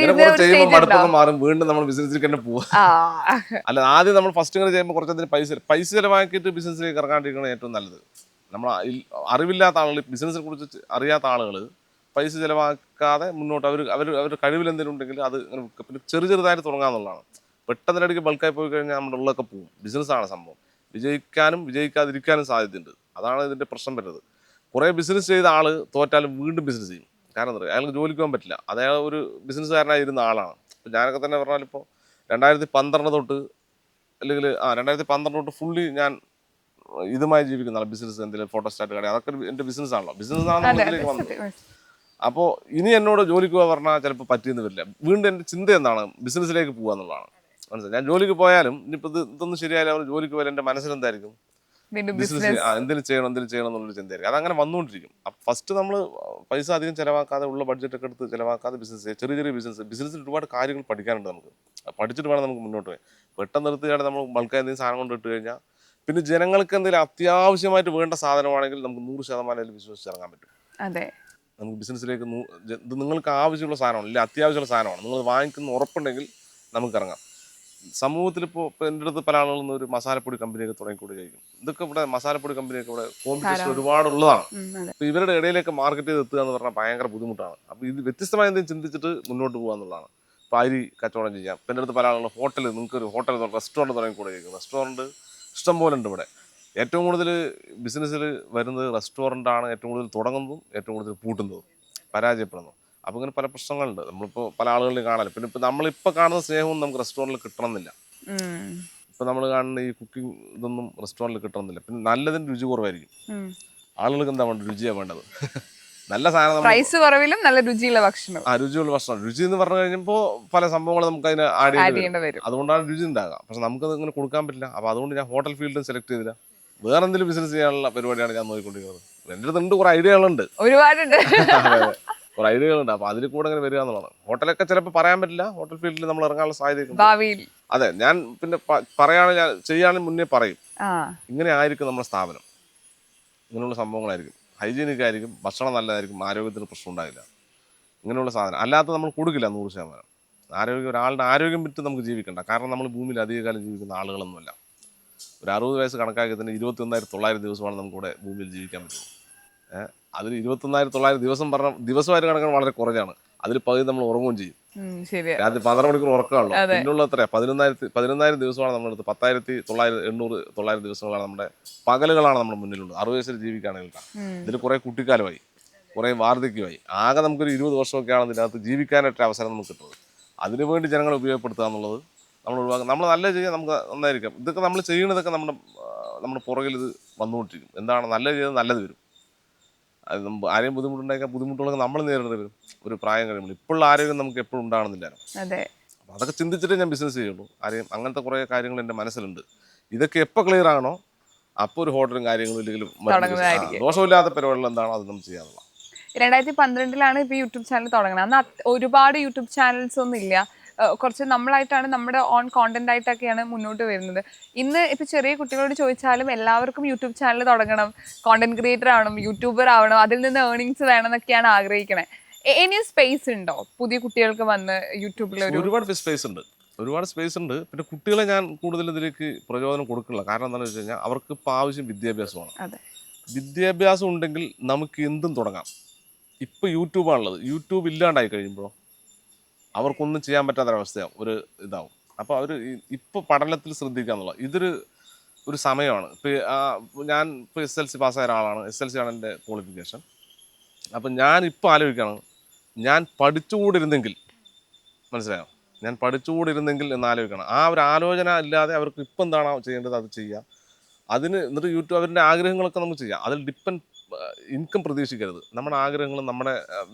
മടുപ്പൊക്കെ മാറും, വീണ്ടും നമ്മൾ ബിസിനസ്സിലേക്ക് തന്നെ പോവാ. അല്ല, ആദ്യം നമ്മൾ ഫസ്റ്റ് ഇങ്ങനെ ചെയ്യുമ്പോൾ കുറച്ചതിന് പൈസ ചിലവാക്കിയിട്ട് ബിസിനസ്സിലേക്ക് ഇറങ്ങാണ്ടിരിക്കണം ഏറ്റവും നല്ലത്. നമ്മൾ അറിവില്ലാത്ത ആളുകൾ, ബിസിനസ്സിനെ കുറിച്ച് അറിയാത്ത ആളുകൾ പൈസ ചിലവാക്കാതെ മുന്നോട്ട് അവരുടെ കഴിവിൽ എന്തെങ്കിലും ഉണ്ടെങ്കിൽ അത് പിന്നെ ചെറുതായിട്ട് തുടങ്ങാന്നുള്ളതാണ്. പെട്ടെന്നിടയ്ക്ക് ബൾക്കായി പോയി കഴിഞ്ഞാൽ നമ്മുടെ ഉള്ളൊക്കെ പോകും. ബിസിനസ്സാണ് സംഭവം. വിജയിക്കാനും വിജയിക്കാതിരിക്കാനും സാധ്യതയുണ്ട്. അതാണ് ഇതിൻ്റെ പ്രശ്നം വരുന്നത്. കുറേ ബിസിനസ് ചെയ്ത ആൾ തോറ്റാലും വീണ്ടും ബിസിനസ് ചെയ്യും. കാരണം എന്താ പറയുക, അയാൾക്ക് ജോലിക്ക് പോകാൻ പറ്റില്ല. അയാൾ ഒരു ബിസിനസ്സുകാരനായിരുന്ന ആളാണ്. ഇപ്പം ഞാനൊക്കെ തന്നെ പറഞ്ഞാൽ ഇപ്പോൾ 2012 തൊട്ട് അല്ലെങ്കിൽ 2012 തൊട്ട് ഫുള്ളി ഞാൻ ഇതുമായി ജീവിക്കുന്ന ആളാണ്. ബിസിനസ് എന്തെങ്കിലും ഫോട്ടോസ്റ്റാറ്റ് കട, അതൊക്കെ എൻ്റെ ബിസിനസ്സാണല്ലോ. ബിസിനസ്സാണ് ഇതിലേക്ക് വന്നത്. അപ്പോൾ ഇനി എന്നോട് ജോലിക്ക് പോകാൻ പറഞ്ഞാൽ ചിലപ്പോൾ പറ്റിയെന്ന് വരില്ല. വീണ്ടും എൻ്റെ ചിന്ത എന്താണ്, ബിസിനസ്സിലേക്ക് പോകുക എന്നുള്ളതാണ്. മനസ്സിലായി. ഞാൻ ജോലിക്ക് പോയാലും ഇനിയിപ്പോൾ ഇതൊന്നും ശരിയായാലും അവർ ജോലിക്ക് പോയാലും എൻ്റെ മനസ്സിലെന്തായിരിക്കും വീണ്ടും ബിസിനസ് എന്തെങ്കിലും ചെയ്യണം എന്നുള്ളൊരു ചിന്തയായിരിക്കും. അതങ്ങനെ വന്നുകൊണ്ടിരിക്കും. ഫസ്റ്റ് നമ്മൾ പൈസ അധികം ചിലവാക്കാതെ ഉള്ള ബഡ്ജറ്റൊക്കെ എടുത്ത് ചിലവാക്കാതെ ബിസിനസ് ചെയ്യുക. ചെറിയ ചെറിയ ബിസിനസ്സിൽ ഒരുപാട് കാര്യങ്ങൾ പഠിക്കാനുണ്ട് നമുക്ക്. പഠിച്ചിട്ട് വേണം നമുക്ക് മുന്നോട്ട് പോയി. പെട്ടെന്ന് നിർത്തുകയാണ് നമ്മൾ ബൾക്കായി എന്തെങ്കിലും സാധനം കൊണ്ട് ഇട്ട് കഴിഞ്ഞാൽ പിന്നെ ജനങ്ങൾക്ക് എന്തെങ്കിലും അത്യാവശ്യമായിട്ട് വേണ്ട സാധനമാണെങ്കിൽ നമുക്ക് 100% അതിൽ വിശ്വസിച്ച് ഇറങ്ങാൻ പറ്റും. അതെ, നമുക്ക് ബിസിനസ്സിലേക്ക് ഇത് നിങ്ങൾക്ക് ആവശ്യമുള്ള സാധനമാണ്, ഇല്ല അത്യാവശ്യമുള്ള സാധനമാണ്, നിങ്ങൾ വാങ്ങിക്കുന്ന ഉറപ്പുണ്ടെങ്കിൽ നമുക്ക് ഇറങ്ങാം. സമൂഹത്തിൽ ഇപ്പോൾ എൻ്റെ അടുത്ത് പല ആളുകളും ഒരു മസാലപ്പൊടി കമ്പനിയൊക്കെ തുടങ്ങിക്കൂടി കഴിക്കും. ഇതൊക്കെ ഇവിടെ മസാലപ്പൊടി കമ്പനിയൊക്കെ ഇവിടെ കോമ്പറ്റീഷൻ ഒരുപാടുള്ളതാണ്. അപ്പോൾ ഇവരുടെ ഇടയിലേക്ക് മാർക്കറ്റ് ചെയ്ത് എത്തുക എന്ന് പറഞ്ഞാൽ ഭയങ്കര ബുദ്ധിമുട്ടാണ്. അപ്പോൾ ഇത് വ്യത്യസ്തമായ എന്തെങ്കിലും ചിന്തിച്ചിട്ട് മുന്നോട്ട് പോകുക എന്നുള്ളതാണ്. ഇപ്പോൾ അരി കച്ചവടം ചെയ്യാം. ഇപ്പം എൻ്റെ അടുത്ത് പല ആളുകളും ഹോട്ടൽ, നിങ്ങൾക്കൊരു ഹോട്ടൽ റെസ്റ്റോറൻറ്റ് തുടങ്ങിക്കൂടെ കഴിക്കും. റെസ്റ്റോറൻറ്റ് ഇഷ്ടം പോലെ ഉണ്ട് ഇവിടെ. ഏറ്റവും കൂടുതൽ ബിസിനസ്സിൽ വരുന്നത് റെസ്റ്റോറൻ്റാണ്. ഏറ്റവും കൂടുതൽ തുടങ്ങുന്നതും ഏറ്റവും കൂടുതൽ പൂട്ടുന്നതും പരാജയപ്പെടുന്നു. അപ്പോൾ ഇങ്ങനെ പല പ്രശ്നങ്ങളുണ്ട്. നമ്മളിപ്പോൾ പല ആളുകളിലും കാണാൻ പിന്നെ ഇപ്പോൾ നമ്മളിപ്പോൾ കാണുന്ന സ്നേഹവും നമുക്ക് റെസ്റ്റോറൻറ്റിൽ കിട്ടണമെന്നില്ല. ഇപ്പോൾ നമ്മൾ കാണുന്ന ഈ കുക്കിംഗ് ഇതൊന്നും റെസ്റ്റോറൻറ്റിൽ കിട്ടണമെന്നില്ല. പിന്നെ നല്ലതിന് രുചി കുറവായിരിക്കും. ആളുകൾക്ക് എന്താ വേണ്ടത്? രുചിയാണ് വേണ്ടത്. നല്ല സാധനം, പ്രൈസ് കുറവിലും നല്ല രുചിയുള്ള ഭക്ഷണം. രുചിയുള്ള ഭക്ഷണം. രുചി എന്ന് പറഞ്ഞു കഴിഞ്ഞപ്പോൾ പല സംഭവങ്ങൾ നമുക്ക് അതിന് ആഡ് ചെയ്യേണ്ടി വരും. അതുകൊണ്ടാണ് രുചി ഉണ്ടാകുക. പക്ഷെ നമുക്കത് ഇങ്ങനെ കൊടുക്കാൻ പറ്റില്ല. അപ്പോൾ അതുകൊണ്ട് ഞാൻ ഹോട്ടൽ ഫീൽഡും സെലക്ട് ചെയ്തില്ല. വേറെ എന്തെങ്കിലും ബിസിനസ് ചെയ്യാനുള്ള പരിപാടിയാണ് ഞാൻ നോക്കിക്കൊണ്ടിരിക്കുന്നത്. എൻ്റെ അടുത്തുണ്ട് കുറേ ഐഡിയകളുണ്ട്, ഒരുപാടുണ്ട്, കുറേ ഐഡിയകളുണ്ട്. അപ്പോൾ അതിൽ കൂടെ ഇങ്ങനെ വരിക എന്നുള്ളതാണ്. ഹോട്ടലൊക്കെ ചിലപ്പോൾ പറയാൻ പറ്റില്ല, ഹോട്ടൽ ഫീൽഡിൽ നമ്മൾ ഇറങ്ങാനുള്ള സാധ്യത ഭാവിയിൽ. അതെ, ഞാൻ പിന്നെ പറയുകയാണെങ്കിൽ ചെയ്യുകയാണെങ്കിൽ മുന്നേ പറയും ഇങ്ങനെ ആയിരിക്കും നമ്മുടെ സ്ഥാപനം, ഇങ്ങനെയുള്ള സംഭവങ്ങളായിരിക്കും, ഹൈജീനിക് ആയിരിക്കും, ഭക്ഷണം നല്ലതായിരിക്കും, ആരോഗ്യത്തിന് പ്രശ്നം ഉണ്ടാകില്ല, ഇങ്ങനെയുള്ള സാധനം. അല്ലാത്ത നമ്മൾ കൊടുക്കില്ല 100%. ഒരാളുടെ ആരോഗ്യം വിറ്റ് നമുക്ക് ജീവിക്കണ്ട. കാരണം നമ്മൾ ഭൂമിയിൽ അധികകാലം ജീവിക്കുന്ന ആളുകളൊന്നുമല്ല. ഒരു 60 വയസ്സ് കണക്കാക്കി തന്നെ 21,900 ദിവസമാണ് നമുക്കിവിടെ ഭൂമിയിൽ ജീവിക്കാൻ പറ്റുള്ളൂ. അതിൽ 21,900 ദിവസമായിട്ട് കണക്കാണ് വളരെ കുറഞ്ഞാണ്. അതിൽ പകുതി നമ്മൾ ഉറങ്ങുകയും ചെയ്യും. രാത്രി 12 മണിക്കൂർ ഉറക്കമാണല്ലോ. പിന്നുള്ള എത്രയാണ്? 11,000 ദിവസമാണ് നമ്മളെടുത്ത്. 10,800 ദിവസങ്ങളാണ് നമ്മുടെ പകലുകളാണ് നമ്മുടെ മുന്നിലുള്ളത്. 60 വയസ്സിൽ ജീവിക്കുകയാണെങ്കിൽ ഇതിൽ കുറേ കുട്ടിക്കാലമായി, കുറേ വാർദ്ധക്യമായി. ആകെ നമുക്കൊരു 20 വർഷമൊക്കെയാണ് ഇതിനകത്ത് ജീവിക്കാനായിട്ട് അവസരം നമുക്ക് കിട്ടുന്നത്. അതിനുവേണ്ടി ജനങ്ങളെ ഉപയോഗപ്പെടുത്തുക എന്നുള്ളത് നമ്മൾ ഒഴിവാക്കുക. നമ്മൾ നല്ല ചെയ്യാൻ നമുക്ക് നന്നായിരിക്കാം. ഇതൊക്കെ നമ്മൾ ചെയ്യുന്നതൊക്കെ നമ്മുടെ പുറകിൽ ഇത് വന്നുകൊണ്ടിരിക്കും. എന്താണ് നല്ലത് ചെയ്ത് നല്ലത് വരും. അത് ആരെയും ബുദ്ധിമുട്ടുണ്ടാക്കിയാൽ ബുദ്ധിമുട്ടുകളൊക്കെ നമ്മൾ നേരിടേണ്ടി വരും ഒരു പ്രായം കഴിയുമ്പോൾ. ഇപ്പോഴുള്ള ആരോഗ്യം നമുക്ക് എപ്പോഴും ഉണ്ടാകണമെന്നില്ല. അപ്പോൾ അതൊക്കെ ചിന്തിച്ചിട്ടേ ഞാൻ ബിസിനസ് ചെയ്യുള്ളൂ. ആരെയും അങ്ങനത്തെ കുറേ കാര്യങ്ങൾ എൻ്റെ മനസ്സിലുണ്ട്. ഇതൊക്കെ എപ്പോൾ ക്ലിയർ ആകണോ അപ്പോൾ ഒരു ഹോട്ടലും കാര്യങ്ങളും ഇല്ലെങ്കിലും ദോഷമില്ലാത്ത പരിപാടികൾ എന്താണോ അത് നമ്മൾ ചെയ്യാനുള്ള. 2012 ഇപ്പൊ യൂട്യൂബ് ചാനൽ തുടങ്ങണം. അന്ന് ഒരുപാട് യൂട്യൂബ് ചാനൽസ് ഒന്നും ഇല്ല. കുറച്ച് നമ്മളായിട്ടാണ് നമ്മുടെ ഓൺ കോണ്ടന്റ് ആയിട്ടൊക്കെയാണ് മുന്നോട്ട് വരുന്നത്. ഇന്ന് ഇപ്പൊ ചെറിയ കുട്ടികളോട് ചോദിച്ചാലും എല്ലാവർക്കും യൂട്യൂബ് ചാനൽ തുടങ്ങണം, കോണ്ടന്റ് ക്രിയേറ്റർ ആവണം, യൂട്യൂബർ ആവണം, അതിൽ നിന്ന് ഏർണിങ്സ് വേണം എന്നൊക്കെയാണ് ആഗ്രഹിക്കണേ. ഇനി സ്പേസ് ഉണ്ടോ പുതിയ കുട്ടികൾക്ക് വന്ന് യൂട്യൂബിൽ? ഒരുപാട് സ്പേസ് ഉണ്ട്. പിന്നെ കുട്ടികളെ ഞാൻ കൂടുതൽ ഇതിലേക്ക് പ്രചോദനം കൊടുക്കില്ല. കാരണം എന്താണെന്ന് വെച്ച് കഴിഞ്ഞാൽ അവർക്ക് ഇപ്പോൾ ആവശ്യം വിദ്യാഭ്യാസമാണ്. വിദ്യാഭ്യാസം ഉണ്ടെങ്കിൽ നമുക്ക് എന്തും തുടങ്ങാം. ഇപ്പോൾ യൂട്യൂബാണുള്ളത്. യൂട്യൂബ് ഇല്ലാണ്ടായി കഴിയുമ്പോൾ അവർക്കൊന്നും ചെയ്യാൻ പറ്റാത്തൊരവസ്ഥയാവും, ഒരു ഇതാവും. അപ്പോൾ അവർ ഇപ്പോൾ പഠനത്തിൽ ശ്രദ്ധിക്കുക എന്നുള്ളത് ഇതൊരു സമയമാണ്. ഇപ്പോൾ ഞാൻ SLC പാസ്സായ ഒരാളാണ്. SLC ആണ് എൻ്റെ ക്വാളിഫിക്കേഷൻ. അപ്പം ഞാനിപ്പോൾ ആലോചിക്കുകയാണ്, ഞാൻ പഠിച്ചുകൂടിരുന്നെങ്കിൽ, മനസ്സിലായോ, ഞാൻ പഠിച്ചുകൂടിരുന്നെങ്കിൽ എന്ന് ആലോചിക്കണം. ആ ഒരു ആലോചന ഇല്ലാതെ അവർക്ക് ഇപ്പം എന്താണോ ചെയ്യേണ്ടത് അത് ചെയ്യുക. അതിന് എന്നിട്ട് യൂട്യൂബ് അവരുടെ ആഗ്രഹങ്ങളൊക്കെ നമുക്ക് ചെയ്യാം. അതിൽ ഇൻകം പ്രതീക്ഷിക്കരുത്. നമ്മുടെ ആഗ്രഹങ്ങളും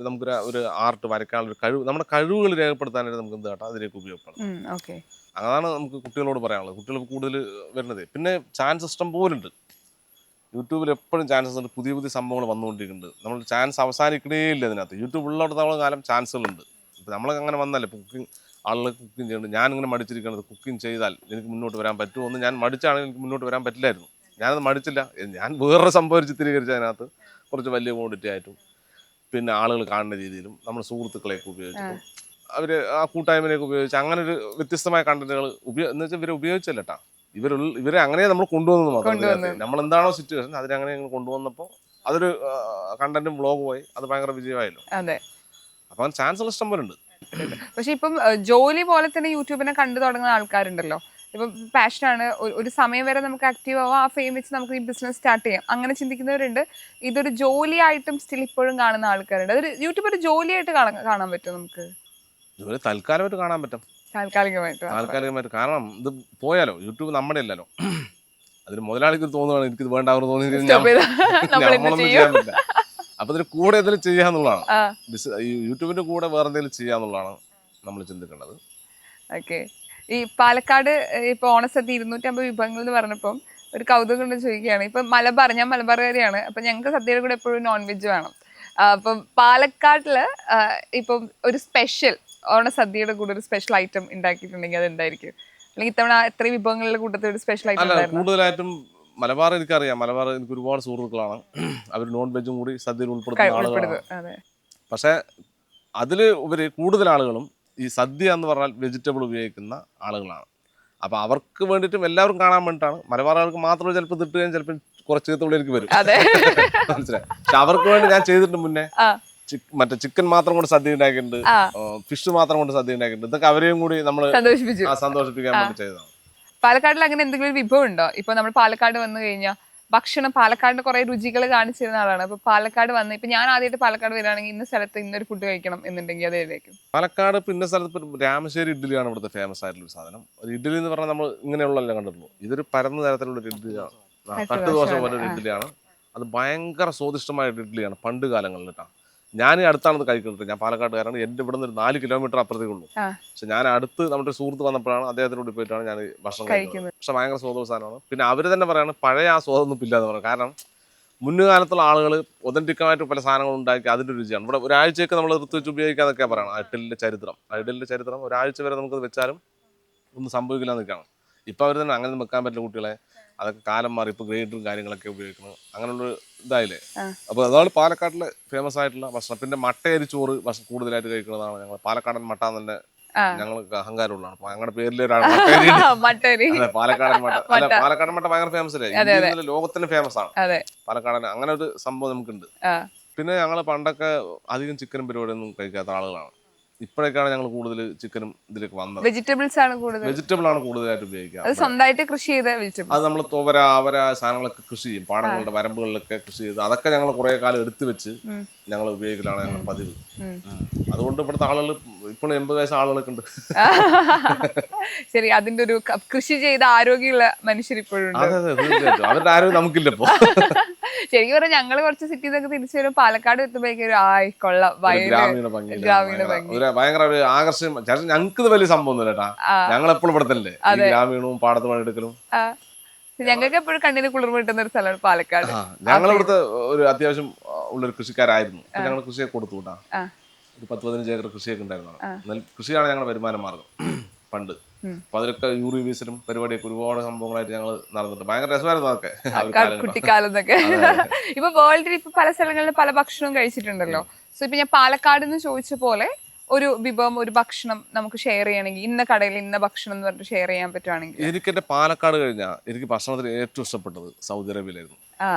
നമുക്കൊരു ആർട്ട് വരയ്ക്കാനുള്ള ഒരു കഴിവ്, നമ്മുടെ കഴിവുകൾ രേഖപ്പെടുത്താനായിട്ട് നമുക്ക് എന്ത് കേട്ടോ അതിലേക്ക് ഉപയോഗപ്പെടാം. അതാണ് നമുക്ക് കുട്ടികളോട് പറയാനുള്ളത്. കുട്ടികൾ കൂടുതൽ വരുന്നത്. പിന്നെ ചാൻസ് ഇഷ്ടം പോലുണ്ട് യൂട്യൂബിൽ. എപ്പോഴും ചാൻസസ് ഉണ്ട്, പുതിയ പുതിയ സംഭവങ്ങൾ വന്നുകൊണ്ടിരിക്കുന്നുണ്ട്. നമ്മൾ ചാൻസ് അവസാനിക്കണേ ഇല്ല അതിനകത്ത്. യൂട്യൂബ് ഉള്ളിടത്തോളം കാലം ചാൻസുകളുണ്ട്. ഇപ്പം നമ്മളൊക്കെ അങ്ങനെ വന്നല്ലേ കുക്കിംഗ്, ആളുകൾ കുക്കിംഗ് ചെയ്യുന്നുണ്ട്. ഞാനിങ്ങനെ മടിച്ചിരിക്കുന്നത് കുക്കിംഗ് ചെയ്താൽ എനിക്ക് മുന്നോട്ട് വരാൻ പറ്റുമോ എന്ന്. ഞാൻ മടിച്ചാണെങ്കിൽ എനിക്ക് മുന്നോട്ട് വരാൻ പറ്റില്ലായിരുന്നു. ഞാനത് മടിച്ചില്ല. ഞാൻ വേറൊരു സംഭവം ചിത്രീകരിച്ച് അതിനകത്ത് കുറച്ച് വലിയ ക്വാണ്ടിറ്റി ആയിട്ടും പിന്നെ ആളുകൾ കാണുന്ന രീതിയിലും നമ്മുടെ സുഹൃത്തുക്കളെയൊക്കെ ഉപയോഗിച്ചിട്ടും അവർ ആ കൂട്ടായ്മയൊക്കെ ഉപയോഗിച്ച് അങ്ങനെ ഒരു വ്യത്യസ്തമായ കണ്ടന്റുകൾ എന്ന് വെച്ചാൽ ഇവരെ ഉപയോഗിച്ചല്ല കേട്ടോ, ഇവരെ അങ്ങനെ നമ്മൾ കൊണ്ടുവന്നത് മാത്രം. നമ്മളെന്താണോ സിറ്റുവേഷൻ അതിനങ്ങനെ കൊണ്ടുവന്നപ്പോൾ അതൊരു കണ്ടന്റും വ്ളോഗും പോയി. അത് ഭയങ്കര വിജയമായല്ലോ. അപ്പം ചാൻസുകൾ ഇഷ്ടം പോലെ ഉണ്ട്. പക്ഷെ ഇപ്പം ജോലി പോലെ തന്നെ യൂട്യൂബിനെ കണ്ടു തുടങ്ങുന്ന ആൾക്കാരുണ്ടല്ലോ. ഇപ്പം പാഷനാണ്, ഒരു സമയം വരെ നമുക്ക് ആക്റ്റീവ് ആവാം, ആ ഫെയിം വെച്ച് നമുക്ക് ഈ ബിസിനസ് സ്റ്റാർട്ട് ചെയ്യാം, അങ്ങനെ ചിന്തിക്കുന്നവരുണ്ട്. ഇതൊരു ജോലിയായിട്ടും സ്റ്റിൽ ഇപ്പോഴും കാണുന്ന ആൾക്കാരുണ്ട്. അതൊരു യൂട്യൂബ് ഒരു ജോലിയായിട്ട് കാണാൻ പറ്റും നമുക്ക്? ജോലി തൽക്കാലമായിട്ട് കാണാൻ പറ്റും, താൽക്കാലികമായിട്ട്. കാരണം ഇത് പോയാലോ, യൂട്യൂബ് നമ്മുടെ അല്ലല്ലോ. അതിന് മുതലാളിക്ക് തോന്നുകയാണ് എനിക്കിത് വേണ്ടാവുന്ന തോന്നി ചെയ്യാൻ പറ്റില്ല. അപ്പൊ ഇതിന് കൂടെ എന്തെങ്കിലും ചെയ്യാന്നുള്ളതാണ്, യൂട്യൂബിന്റെ കൂടെ വേറെ എന്തെങ്കിലും ചെയ്യാന്നുള്ളതാണ് നമ്മൾ ചിന്തിക്കേണ്ടത്. ഓക്കെ, ഈ പാലക്കാട് ഇപ്പൊ ഓണസദ്യ 250 വിഭവങ്ങൾ എന്ന് പറഞ്ഞപ്പം ഒരു കൗതുകം കൊണ്ട് ചോദിക്കുകയാണ്. ഇപ്പൊ ഞാൻ മലബാറുകാരിയാണ്. അപ്പൊ ഞങ്ങൾക്ക് സദ്യയുടെ കൂടെ എപ്പോഴും നോൺ വെജ് വേണം. അപ്പം പാലക്കാട്ടില് ഇപ്പം ഒരു സ്പെഷ്യൽ ഓണസദ്യയുടെ കൂടെ ഒരു സ്പെഷ്യൽ ഐറ്റം ഉണ്ടാക്കിയിട്ടുണ്ടെങ്കിൽ അത് എന്തായിരിക്കും? അല്ലെങ്കിൽ ഇത്തവണ എത്ര വിഭവങ്ങളുടെ കൂട്ടത്തിൽ ഒരു സ്പെഷ്യൽ ഐറ്റം അല്ല, ഉണ്ടായിരുന്നു? കൂടുതലായിട്ടും മലബാർ എനിക്കറിയാം. മലബാർ എനിക്ക് ഒരുപാട് സുഹൃത്തുക്കളാണ്. അവർ നോൺ വെജും കൂടി സദ്യയിൽ ഉൾപ്പെടുത്തുന്ന ആളുകളാണ്. അതെ. പക്ഷേ അതിൽ ഉപരി കൂടുതൽ ആളുകളും ഈ സദ്യ എന്ന് പറഞ്ഞാൽ വെജിറ്റബിൾ ഉപയോഗിക്കുന്ന ആളുകളാണ്. അപ്പോൾ അവർക്ക് വേണ്ടിയിട്ടും എല്ലാവരും കാണാൻ വേണ്ടിയിട്ടാണ്. മലബാറുകാർക്ക് മാത്രം ചിലപ്പോൾ തിട്ടുകയും ചിലപ്പോൾ കുറച്ച് ചീത്തവിളിയിലേക്ക് വരും. അതെ. മനസ്സിലായി. പക്ഷെ അവർക്ക് വേണ്ടി ഞാൻ ചെയ്തിട്ടുണ്ട് മുന്നേ. മറ്റേ ചിക്കൻ മാത്രം കൊണ്ട് സദ്യ ഉണ്ടാക്കിയിട്ടുണ്ട്, ഫിഷ് മാത്രം കൊണ്ട് സദ്യ ഉണ്ടാക്കിയിട്ടുണ്ട്. ഇതൊക്കെ അവരെയും കൂടി നമ്മൾ സന്തോഷിപ്പിക്കാൻ വേണ്ടി ചെയ്തതാണ്. പാലക്കാടിൽ അങ്ങനെ എന്തെങ്കിലും വിഭവം ഉണ്ടോ? ഇപ്പൊ നമ്മൾ പാലക്കാട് വന്നു കഴിഞ്ഞാൽ ഭക്ഷണം, പാലക്കാടിന് കുറെ രുചികൾ കാണിച്ചിരുന്ന ആളാണ്. അപ്പൊ പാലക്കാട് വന്ന് ഇപ്പൊ ഞാൻ ആദ്യമായിട്ട് പാലക്കാട് വരികയാണെങ്കിൽ ഇന്ന സ്ഥലത്ത് ഇന്നൊരു ഫുഡ് കഴിക്കണം എന്നുണ്ടെങ്കിൽ അതേതായിരിക്കും? പാലക്കാട് പിന്നെ സ്ഥലത്ത് രാമശ്ശേരി ഇഡ്ഡലിയാണ് ഇവിടുത്തെ ഫേമസ് ആയിട്ടുള്ള ഒരു സാധനം. ഒരു ഇഡ്ഡലി എന്ന് പറഞ്ഞാൽ നമ്മൾ ഇങ്ങനെയുള്ളതല്ലേ കണ്ടിട്ടുള്ളൂ. ഇതൊരു പരന്ന തരത്തിലുള്ള ഒരു ഇഡ്ഡലിയാണ്. തട്ടുദോശ പോലെ ഒരു ഇഡ്ഡലിയാണ്. അത് ഭയങ്കര സ്വാദിഷ്ടമായ ഇഡ്ഡലിയാണ് പണ്ട് കാലങ്ങളിൽ കേട്ടോ. ഞാൻ അടുത്താണത് കഴിക്കുന്നത്. ഞാൻ പാലക്കാട്ടുകാരാണ്. എൻ്റെ ഇവിടെ നിന്ന് ഒരു 4 കിലോമീറ്റർ അപ്പുറത്തേക്കുള്ളൂ. പക്ഷെ ഞാൻ അടുത്ത് നമ്മുടെ സുഹൃത്ത് വന്നപ്പോഴാണ് അദ്ദേഹത്തിനോട് പോയിട്ടാണ് ഞാൻ ഭക്ഷണം കഴിക്കുന്നത്. പക്ഷെ ഭയങ്കര സ്വാദ സാധനമാണ്. പിന്നെ അവർ തന്നെ പറയാണ് പഴയ ആ സ്വാദൊന്നും ഇല്ല എന്ന് പറയാം. കാരണം മുൻകാലത്തുള്ള ആളുകൾ ഒതന്റിക്കമായിട്ട് പല സാധനങ്ങൾ ഉണ്ടാക്കി അതിൻ്റെ രുചിയാണ്. ഇവിടെ ഒരാഴ്ചയൊക്കെ നമ്മൾ എടുത്ത് വെച്ച് ഉപയോഗിക്കാന്നൊക്കെ പറയണം. ഇഡ്ഡലിൻ്റെ ചരിത്രം ഒരാഴ്ച വരെ നമുക്ക് വെച്ചാലും ഒന്നും സംഭവിക്കില്ല എന്നൊക്കെയാണ്. ഇപ്പം അവർ തന്നെ അങ്ങനെ വെക്കാൻ പറ്റില്ല കുട്ടികളെ. അതൊക്കെ കാലം മാറി ഇപ്പോൾ ഗ്രൈൻഡറും കാര്യങ്ങളൊക്കെ ഉപയോഗിക്കുന്നത്. അങ്ങനെയുള്ളൊരു ഇതായില്ലേ. അപ്പോൾ അതാണ് പാലക്കാട്ടിലെ ഫേമസ് ആയിട്ടുള്ള ഭക്ഷണം. പിന്നെ മട്ടയരി ചോറ് കൂടുതലായിട്ട് കഴിക്കുന്നതാണ് ഞങ്ങൾ. പാലക്കാടൻ മട്ട തന്നെ ഞങ്ങൾക്ക് അഹങ്കാരമുള്ളതാണ്. അപ്പൊ ഞങ്ങളുടെ പേരിൽ പാലക്കാടൻ മട്ട. അല്ല, പാലക്കാടൻ മട്ട ഭയങ്കര ഫേമസ് അല്ലേ, ഇന്ത്യയിൽ ലോകത്തിന് ഫേമസ് ആണ് പാലക്കാടൻ. അങ്ങനെ ഒരു സംഭവം നമുക്കുണ്ട്. പിന്നെ ഞങ്ങൾ പണ്ടൊക്കെ അധികം ചിക്കനും പരിപാടിയൊന്നും കഴിക്കാത്ത ആളുകളാണ്. ഇപ്പോഴൊക്കെയാണ് ഞങ്ങൾ കൂടുതൽ ചിക്കനും ഇതിലേക്ക് വന്നത്. വെജിറ്റബിൾ ആണ് കൂടുതലായിട്ട് ഉപയോഗിക്കുക. സ്വന്തമായിട്ട് കൃഷി ചെയ്ത വെജിറ്റബിൾ. അത് നമ്മൾ തുവര സാധനങ്ങളൊക്കെ കൃഷി ചെയ്യും. പാടങ്ങളുടെ വരമ്പുകളിലൊക്കെ കൃഷി ചെയ്ത് അതൊക്കെ ഞങ്ങൾ കുറെ കാലം എടുത്തു വെച്ച് ഞങ്ങൾ ഉപയോഗിക്കലാണ് ഞങ്ങൾ പതിവ്. അതുകൊണ്ട് ഇവിടുത്തെ ആളുകൾ ഇപ്പോൾ 80 വയസ്സ് ആളുകളൊക്കെ ഉണ്ട്. ശരി, അതിന്റെ ഒരു കൃഷി ചെയ്ത ആരോഗ്യമുള്ള മനുഷ്യർ ഇപ്പോഴും. അവരുടെ ആരോഗ്യം നമുക്കില്ല ഇപ്പൊ. ശരിക്കും പറഞ്ഞാൽ ഞങ്ങള് കുറച്ച് സിറ്റീസൊക്കെ തിരിച്ചു വരും, പാലക്കാട് എത്തുമ്പോഴേക്കും കൊള്ളാം ഗ്രാമീണ ഭംഗി ഭയങ്കര ഒരു ആകർഷണം. ഞങ്ങൾക്ക് ഇത് വലിയ സംഭവം കേട്ടാ. ഞങ്ങൾ എപ്പോഴും ഇവിടെ തന്നെ ഗ്രാമീണവും പാടത്ത് പണിയെടുക്കലും. ഞങ്ങൾക്ക് എപ്പോഴും കണ്ണിന് കുളിർമ കിട്ടുന്ന ഒരു സ്ഥലമാണ് പാലക്കാട്. ഞങ്ങൾ ഇവിടുത്തെ ഒരു അത്യാവശ്യം ഉള്ളൊരു കൃഷിക്കാരായിരുന്നു. ഞങ്ങൾ കൃഷിയൊക്കെ കൊടുത്തു കൂട്ടാ. ഒരു 10-15 ഏക്കർ കൃഷിയൊക്കെ ഉണ്ടായിരുന്നു. കൃഷിയാണ് ഞങ്ങളുടെ വരുമാന മാർഗം പണ്ട്. അപ്പൊ അതിലൊക്കെ യൂറി വീസലും പരിപാടിയൊക്കെ ഒരുപാട് സംഭവങ്ങളായിട്ട് ഞങ്ങൾ നടന്നിട്ടുണ്ട്. ഭയങ്കര രസമായിരുന്നു അതൊക്കെ കുട്ടിക്കാലം എന്നൊക്കെ. ഇപ്പൊ വേൾഡിൽ ഇപ്പൊ പല സ്ഥലങ്ങളിൽ പല ഭക്ഷണവും കഴിച്ചിട്ടുണ്ടല്ലോ. സോ ഇപ്പൊ ഞാൻ പാലക്കാട് എന്ന് ചോദിച്ച പോലെ ഒരു വിഭവം, ഒരു ഭക്ഷണം നമുക്ക് ഷെയർ ചെയ്യണമെങ്കിൽ ഇന്ന കടയിൽ ഇന്ന ഭക്ഷണം എന്ന് പറഞ്ഞിട്ട് ഷെയർ ചെയ്യാൻ പറ്റുവാണെങ്കിൽ? എനിക്ക് എന്റെ പാലക്കാട് കഴിഞ്ഞാൽ എനിക്ക് ഭക്ഷണത്തിൽ ഏറ്റവും ഇഷ്ടപ്പെട്ടത് സൗദി അറേബ്യയിലായിരുന്നു.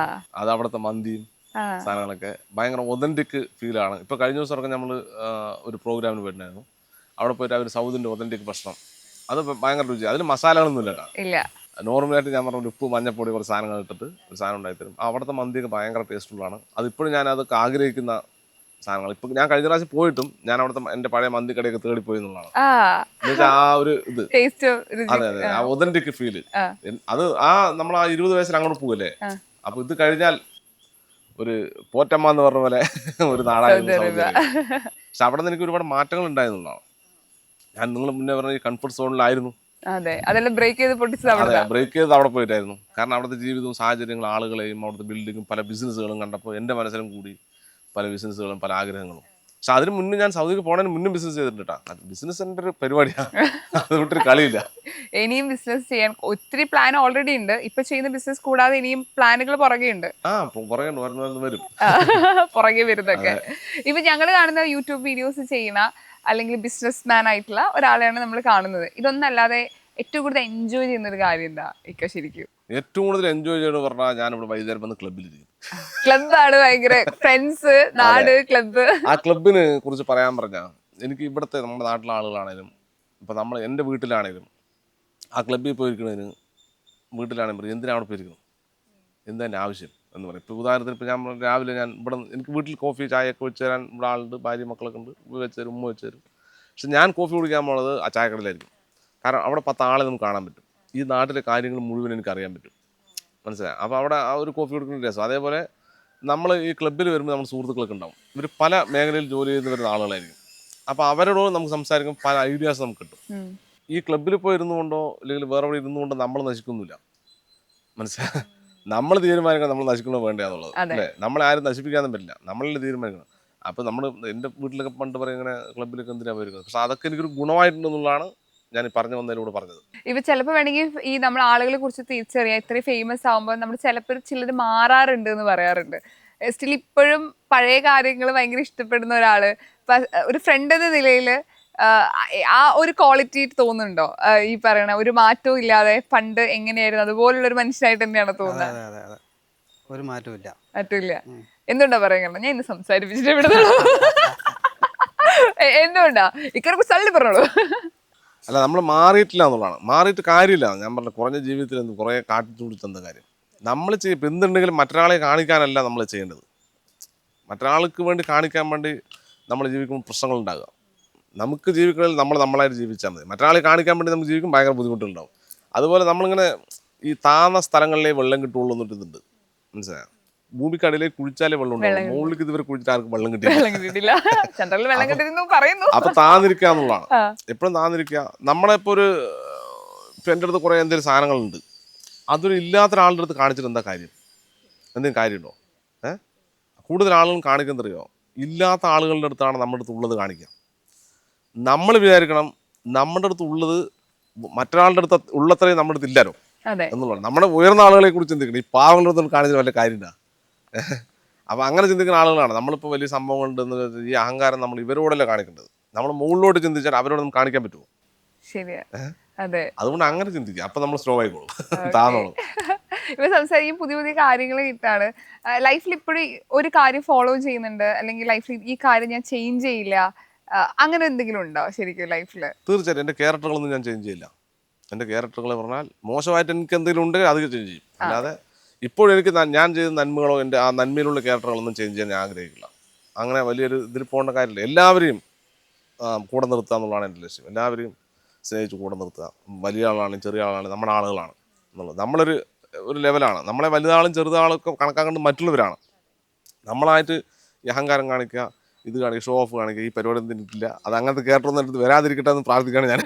അത് അവിടുത്തെ മന്തിയും സാധനങ്ങളൊക്കെ ഭയങ്കര ഒതന്റിക് ഫീലാണ്. ഇപ്പൊ കഴിഞ്ഞ ദിവസമൊക്കെ നമ്മൾ ഒരു പ്രോഗ്രാമിന് പോയിട്ടുണ്ടായിരുന്നു. അവിടെ പോയിട്ട് അവർ സൗദിന്റെ ഒതന്റിക് ഭക്ഷണം, അത് ഭയങ്കര രുചി. അതിൽ മസാലകളൊന്നും ഇല്ല. നോർമലായിട്ട് ഞാൻ പറഞ്ഞ ഉപ്പ് മഞ്ഞപ്പൊടി കുറച്ച് സാധനങ്ങൾ ഇട്ടിട്ട് ഒരു സാധനം ഉണ്ടായിത്തരും. അവിടുത്തെ മന്തിയൊക്കെ ഭയങ്കര ടേസ്റ്റുള്ളതാണ്. അതിപ്പോഴും ഞാൻ അതൊക്കെ ആഗ്രഹിക്കുന്ന സാധനങ്ങൾ. ഇപ്പൊ ഞാൻ കഴിഞ്ഞ പ്രാവശ്യം പോയിട്ടും ഞാൻ അവിടുത്തെ എന്റെ പഴയ മന്തി കടയൊക്കെ തേടിപ്പോയി എന്നുള്ളതാണ്. എന്നുവെച്ചാൽ ആ ഒരു ഇത്, അതെ അതെ, ആ ഒതന്റിക് ഫീല്. അത് നമ്മൾ ആ 20 വയസ്സിൽ അങ്ങോട്ട് പോകല്ലേ. അപ്പൊ ഇത് കഴിഞ്ഞാൽ ഒരു പോറ്റമ്മ എന്ന് പറഞ്ഞ പോലെ ഒരു നാടായിരുന്നു. പക്ഷെ അവിടെ നിന്ന് എനിക്ക് ഒരുപാട് മാറ്റങ്ങൾ ഉണ്ടായിരുന്നുള്ളതാണ്. ഞാൻ നിങ്ങൾ മുന്നേ പറഞ്ഞ ഈ കംഫർട്ട് സോണിലായിരുന്നു. ബ്രേക്ക് ചെയ്ത് അവിടെ പോയിട്ടായിരുന്നു. കാരണം അവിടുത്തെ ജീവിതവും സാഹചര്യങ്ങളും ആളുകളെയും അവിടുത്തെ ബിൽഡിങ്ങും പല ബിസിനസ്സുകളും കണ്ടപ്പോൾ എൻ്റെ മനസ്സിലും കൂടി പല ബിസിനസ്സുകളും പല ആഗ്രഹങ്ങളും. പക്ഷെ അതിന് മുന്നേ ഞാൻ സൗദിക്ക് പോണതിന് മുന്നും ബിസിനസ് ചെയ്തിട്ടാ. ബിസിനസ് എൻ്റെ ഒരു പരിപാടിയാണ്, അത് വിട്ടൊരു കളിയില്ല. ഇനിയും ബിസിനസ് ചെയ്യാൻ ഒത്തിരി പ്ലാൻ ഓൾറെഡി ഉണ്ട്. ഇപ്പൊ ചെയ്യുന്ന ബിസിനസ് കൂടാതെ ഇനിയും പ്ലാനുകൾ പുറകെ ഉണ്ട്. പുറകെ വരുന്നൊക്കെ. ഇപ്പൊ ഞങ്ങൾ കാണുന്ന യൂട്യൂബ് വീഡിയോസ് ചെയ്യുന്ന അല്ലെങ്കിൽ ബിസിനസ് മാൻ ആയിട്ടുള്ള ഒരാളെയാണ് നമ്മൾ കാണുന്നത്. ഇതൊന്നല്ലാതെ ഏറ്റവും കൂടുതൽ എൻജോയ് ചെയ്യുന്ന ഒരു കാര്യം എന്താ ഇക്ക ശരിക്കും? ഏറ്റവും കൂടുതൽ എൻജോയ് ചെയ്യണമെന്ന് പറഞ്ഞാൽ ഞാൻ ഇവിടെ വൈകുന്നേരം വന്ന് ക്ലബ്ബിലിരിക്കും. ക്ലബ്ബാണ് ഭയങ്കര ഫ്രണ്ട്സ്, നാട്, ക്ലബ്ബ്. ആ ക്ലബിനെ കുറിച്ച് പറയാൻ പറഞ്ഞാൽ എനിക്ക് ഇവിടുത്തെ നമ്മുടെ നാട്ടിലെ ആളുകളാണേലും ഇപ്പം നമ്മൾ എൻ്റെ വീട്ടിലാണേലും ആ ക്ലബ്ബിൽ പോയിരിക്കുന്നതിന് വീട്ടിലാണെങ്കിൽ എന്തിനാണ് അവിടെ പോയിരിക്കുന്നത്, എന്താ എൻ്റെ ആവശ്യം എന്ന് പറയും. ഇപ്പോൾ ഉദാഹരണത്തിന് ഇപ്പോൾ ഞാൻ രാവിലെ ഇവിടെ എനിക്ക് വീട്ടിൽ കോഫി ചായയൊക്കെ വെച്ച് തരാൻ ഇവിടെ ആളുണ്ട്, ഭാര്യ മക്കളൊക്കെ ഉണ്ട്, വെച്ച് തരും, ഉമ്മ വെച്ച് തരും. പക്ഷെ ഞാൻ കോഫി കുടിക്കാൻ പോണത് ആ ചായക്കടയിലായിരിക്കും. കാരണം അവിടെ 10 ആളെ നമുക്ക് കാണാൻ പറ്റും. ഈ നാട്ടിലെ കാര്യങ്ങൾ മുഴുവൻ എനിക്ക് അറിയാൻ പറ്റും, മനസ്സിലായി. അപ്പോൾ അവിടെ ആ ഒരു കോഫി കുടിക്കുന്ന രസം. അതേപോലെ നമ്മൾ ഈ ക്ലബ്ബിൽ വരുമ്പോൾ നമ്മൾ സുഹൃത്തുക്കളൊക്കെ ഉണ്ടാവും. ഇവർ പല മേഖലയിൽ ജോലി ചെയ്ത് വരുന്ന ആളുകളായിരിക്കും. അപ്പോൾ അവരോട് നമുക്ക് സംസാരിക്കുമ്പോൾ പല ഐഡിയാസ് നമുക്ക് കിട്ടും. ഈ ക്ലബ്ബിൽ പോയി ഇരുന്നുകൊണ്ടോ അല്ലെങ്കിൽ വേറെ എവിടെ ഇരുന്നുകൊണ്ടോ നമ്മൾ നശിക്കുന്നില്ല. മനസ്സിലായി? നമ്മൾ തീരുമാനിക്കണം നമ്മൾ നശിക്കണോ വേണ്ടയാന്നുള്ളത് അല്ലേ. നമ്മളെ ആരും നശിപ്പിക്കാനും പറ്റില്ല, നമ്മളല്ലേ തീരുമാനിക്കണം. അപ്പോൾ നമ്മൾ എൻ്റെ വീട്ടിലൊക്കെ പണ്ട് പറയും ഇങ്ങനെ ക്ലബ്ബിലൊക്കെ എന്തിനാണ് പോയിരിക്കുന്നത്, പക്ഷെ അതൊക്കെ എനിക്കൊരു ഗുണമായിട്ടുണ്ടെന്നുള്ളതാണ് ഞാൻ പറഞ്ഞു വന്നതിലൂടെ പറഞ്ഞത്. ഇപ്പൊ ചിലപ്പോൾ വേണമെങ്കിൽ ഈ നമ്മൾ ആളുകളെ കുറിച്ച് തിരിച്ചറിയാം, ഇത്രയും ഫേമസ് ആകുമ്പോൾ നമ്മൾ ചിലപ്പോൾ ചിലർ മാറാറുണ്ട് എന്ന് പറയാറുണ്ട്. സ്റ്റിൽ ഇപ്പോഴും പഴയ കാര്യങ്ങൾ ഭയങ്കര ഇഷ്ടപ്പെടുന്ന ഒരാള് ഒരു ഫ്രണ്ട് എന്ന നിലയിൽ ആ ഒരു ക്വാളിറ്റി തോന്നുന്നുണ്ടോ? ഈ പറയണ ഒരു മാറ്റവും ഇല്ലാതെ പണ്ട് എങ്ങനെയായിരുന്നു അതുപോലുള്ള ഒരു മനുഷ്യനായിട്ട് തന്നെയാണ് തോന്നുന്നത്? ഒരു മാറ്റമില്ല. മാറ്റമില്ല. എന്തുകൊണ്ടാ പറയുന്നത്? ഞാൻ ഇന്ന് സംസാരിപ്പിച്ചിട്ട് വിടുന്നുള്ളൂ. എന്തുകൊണ്ടാ ഇക്കറക്ക് സള്ളി പറഞ്ഞോളൂ. അല്ല, നമ്മൾ മാറിയിട്ടില്ല എന്നുള്ളതാണ്. മാറിയിട്ട് കാര്യമില്ല. ഞാൻ പറഞ്ഞ കുറഞ്ഞ ജീവിതത്തിൽ കുറേ കാട്ടിത്തൂടിത്തെന്ത കാര്യം. നമ്മൾ ഇപ്പം എന്തുണ്ടെങ്കിലും മറ്റൊരാളെ കാണിക്കാനല്ല നമ്മൾ ചെയ്യേണ്ടത്. മറ്റൊരാൾക്ക് വേണ്ടി കാണിക്കാൻ വേണ്ടി നമ്മൾ ജീവിക്കുമ്പോൾ പ്രശ്നങ്ങളുണ്ടാകുക. നമുക്ക് ജീവിക്കണമെങ്കിൽ നമ്മളായിട്ട് ജീവിച്ചാൽ മതി. മറ്റൊരാളെ കാണിക്കാൻ വേണ്ടി നമുക്ക് ജീവിക്കും, ഭയങ്കര ബുദ്ധിമുട്ടുണ്ടാവും. അതുപോലെ നമ്മളിങ്ങനെ ഈ താഴ്ന്ന സ്ഥലങ്ങളിലേ വെള്ളം കിട്ടുള്ളൂ എന്നിട്ടുണ്ട്. മനസ്സിലായോ? ഭൂമിക്കടിയിലേക്ക് കുഴിച്ചാലേ വെള്ളം ഉണ്ടാവും. മുകളിലേക്ക് ഇതുവരെ കുഴിച്ചിട്ട് ആർക്കും വെള്ളം കിട്ടിയില്ല. അപ്പൊ താന്നിരിക്കുക എന്നുള്ളതാണ്. എപ്പോഴും താന്നിരിക്കുക. നമ്മളിപ്പോൾ ഇപ്പം എൻ്റെ അടുത്ത് കുറേ എന്തെങ്കിലും സാധനങ്ങളുണ്ട്, അതൊരു ഇല്ലാത്ത ഒരാളുടെ അടുത്ത് കാണിച്ചിട്ട് എന്താ കാര്യം? എന്തെങ്കിലും കാര്യമുണ്ടോ? കൂടുതൽ ആളുകൾ കാണിക്കുന്നറിയോ? ഇല്ലാത്ത ആളുകളുടെ അടുത്താണ് നമ്മുടെ അടുത്ത് ഉള്ളത് കാണിക്കുക. നമ്മൾ വിചാരിക്കണം നമ്മുടെ അടുത്ത് ഉള്ളത് മറ്റൊരാളുടെ അടുത്ത് ഉള്ളത്രയും നമ്മുടെ അടുത്ത് ഇല്ലല്ലോ എന്നുള്ളതാണ്. നമ്മുടെ ഉയർന്ന ആളുകളെ കുറിച്ച് ചിന്തിക്കണം. ഈ പാവങ്ങളുടെ അടുത്ത് കാണിച്ചിട്ട് വല്ല കാര്യമില്ല. അപ്പോൾ അങ്ങനെ ചിന്തിക്കുന്ന ആളുകളാണ്. നമ്മളിപ്പോൾ വലിയ സംഭവങ്ങളുണ്ടെന്ന് ഈ അഹങ്കാരം നമ്മൾ ഇവരോടല്ലേ കാണിക്കേണ്ടത്. നമ്മൾ മുകളിലോട്ട് ചിന്തിച്ചാൽ അവരോട് നമുക്ക് കാണിക്കാൻ പറ്റുമോ? ശരിയാ. അതെ, അതുകൊണ്ട് അങ്ങനെ ചിന്തിക്കുക. അപ്പൊ നമ്മൾ സ്ലോ ആയിക്കോളും, താന്നോളും. ഇപ്പൊ സംസാരിക്കും പുതിയ പുതിയ കാര്യങ്ങൾ കിട്ടാണ്. ലൈഫിൽ ഇപ്പോഴും ഒരു കാര്യം ഫോളോ ചെയ്യുന്നുണ്ട്, അല്ലെങ്കിൽ ലൈഫിൽ ഈ കാര്യം ഞാൻ ചേഞ്ച് ചെയ്യില്ല, അങ്ങനെ എന്തെങ്കിലും ഉണ്ടോ ശരിക്കും ലൈഫിൽ? തീർച്ചയായിട്ടും. എൻ്റെ ക്യാരക്ടറുകളൊന്നും ഞാൻ ചേഞ്ച് ചെയ്യില്ല. എൻ്റെ ക്യാരക്ടറുകൾ പറഞ്ഞാൽ മോശമായിട്ട് എനിക്ക് എന്തെങ്കിലും ഉണ്ടെങ്കിൽ അത് ചേഞ്ച് ചെയ്യും. അല്ലാതെ ഇപ്പോഴും എനിക്ക് ഞാൻ ചെയ്ത നന്മകളോ എൻ്റെ ആ നന്മയിലുള്ള ക്യാരക്ടറുകളൊന്നും ചേഞ്ച് ചെയ്യാൻ ഞാൻ ആഗ്രഹിക്കില്ല. അങ്ങനെ വലിയൊരു ഇതിൽ പോകേണ്ട കാര്യമില്ല. എല്ലാവരെയും കൂടെ നിർത്തുക എന്നുള്ളതാണ് എൻ്റെ ലക്ഷ്യം. എല്ലാവരെയും സ്നേഹിച്ച് കൂടെ നിർത്തുക. വലിയ ആളാണ് ചെറിയ ആളാണ് നമ്മുടെ ആളുകളാണ് എന്നുള്ളത്. നമ്മളൊരു ലെവലാണ്. നമ്മളെ വലുതാളും ചെറുതാളൊക്കെ കണക്കാക്കേണ്ടത് മറ്റുള്ളവരാണ്. നമ്മളായിട്ട് ഈ അഹങ്കാരം കാണിക്കുക, ഇത് കാണിക്കുക, ഷോ ഓഫ് കാണിക്കുക, ഈ പരിപാടി ഒന്നും തിന്നിട്ടില്ല, അത് അങ്ങനത്തെ ക്യാരക്ടറൊന്നും എടുത്ത് വരാതിരിക്കട്ടെ എന്ന് പ്രാർത്ഥിക്കുകയാണ് ഞാൻ.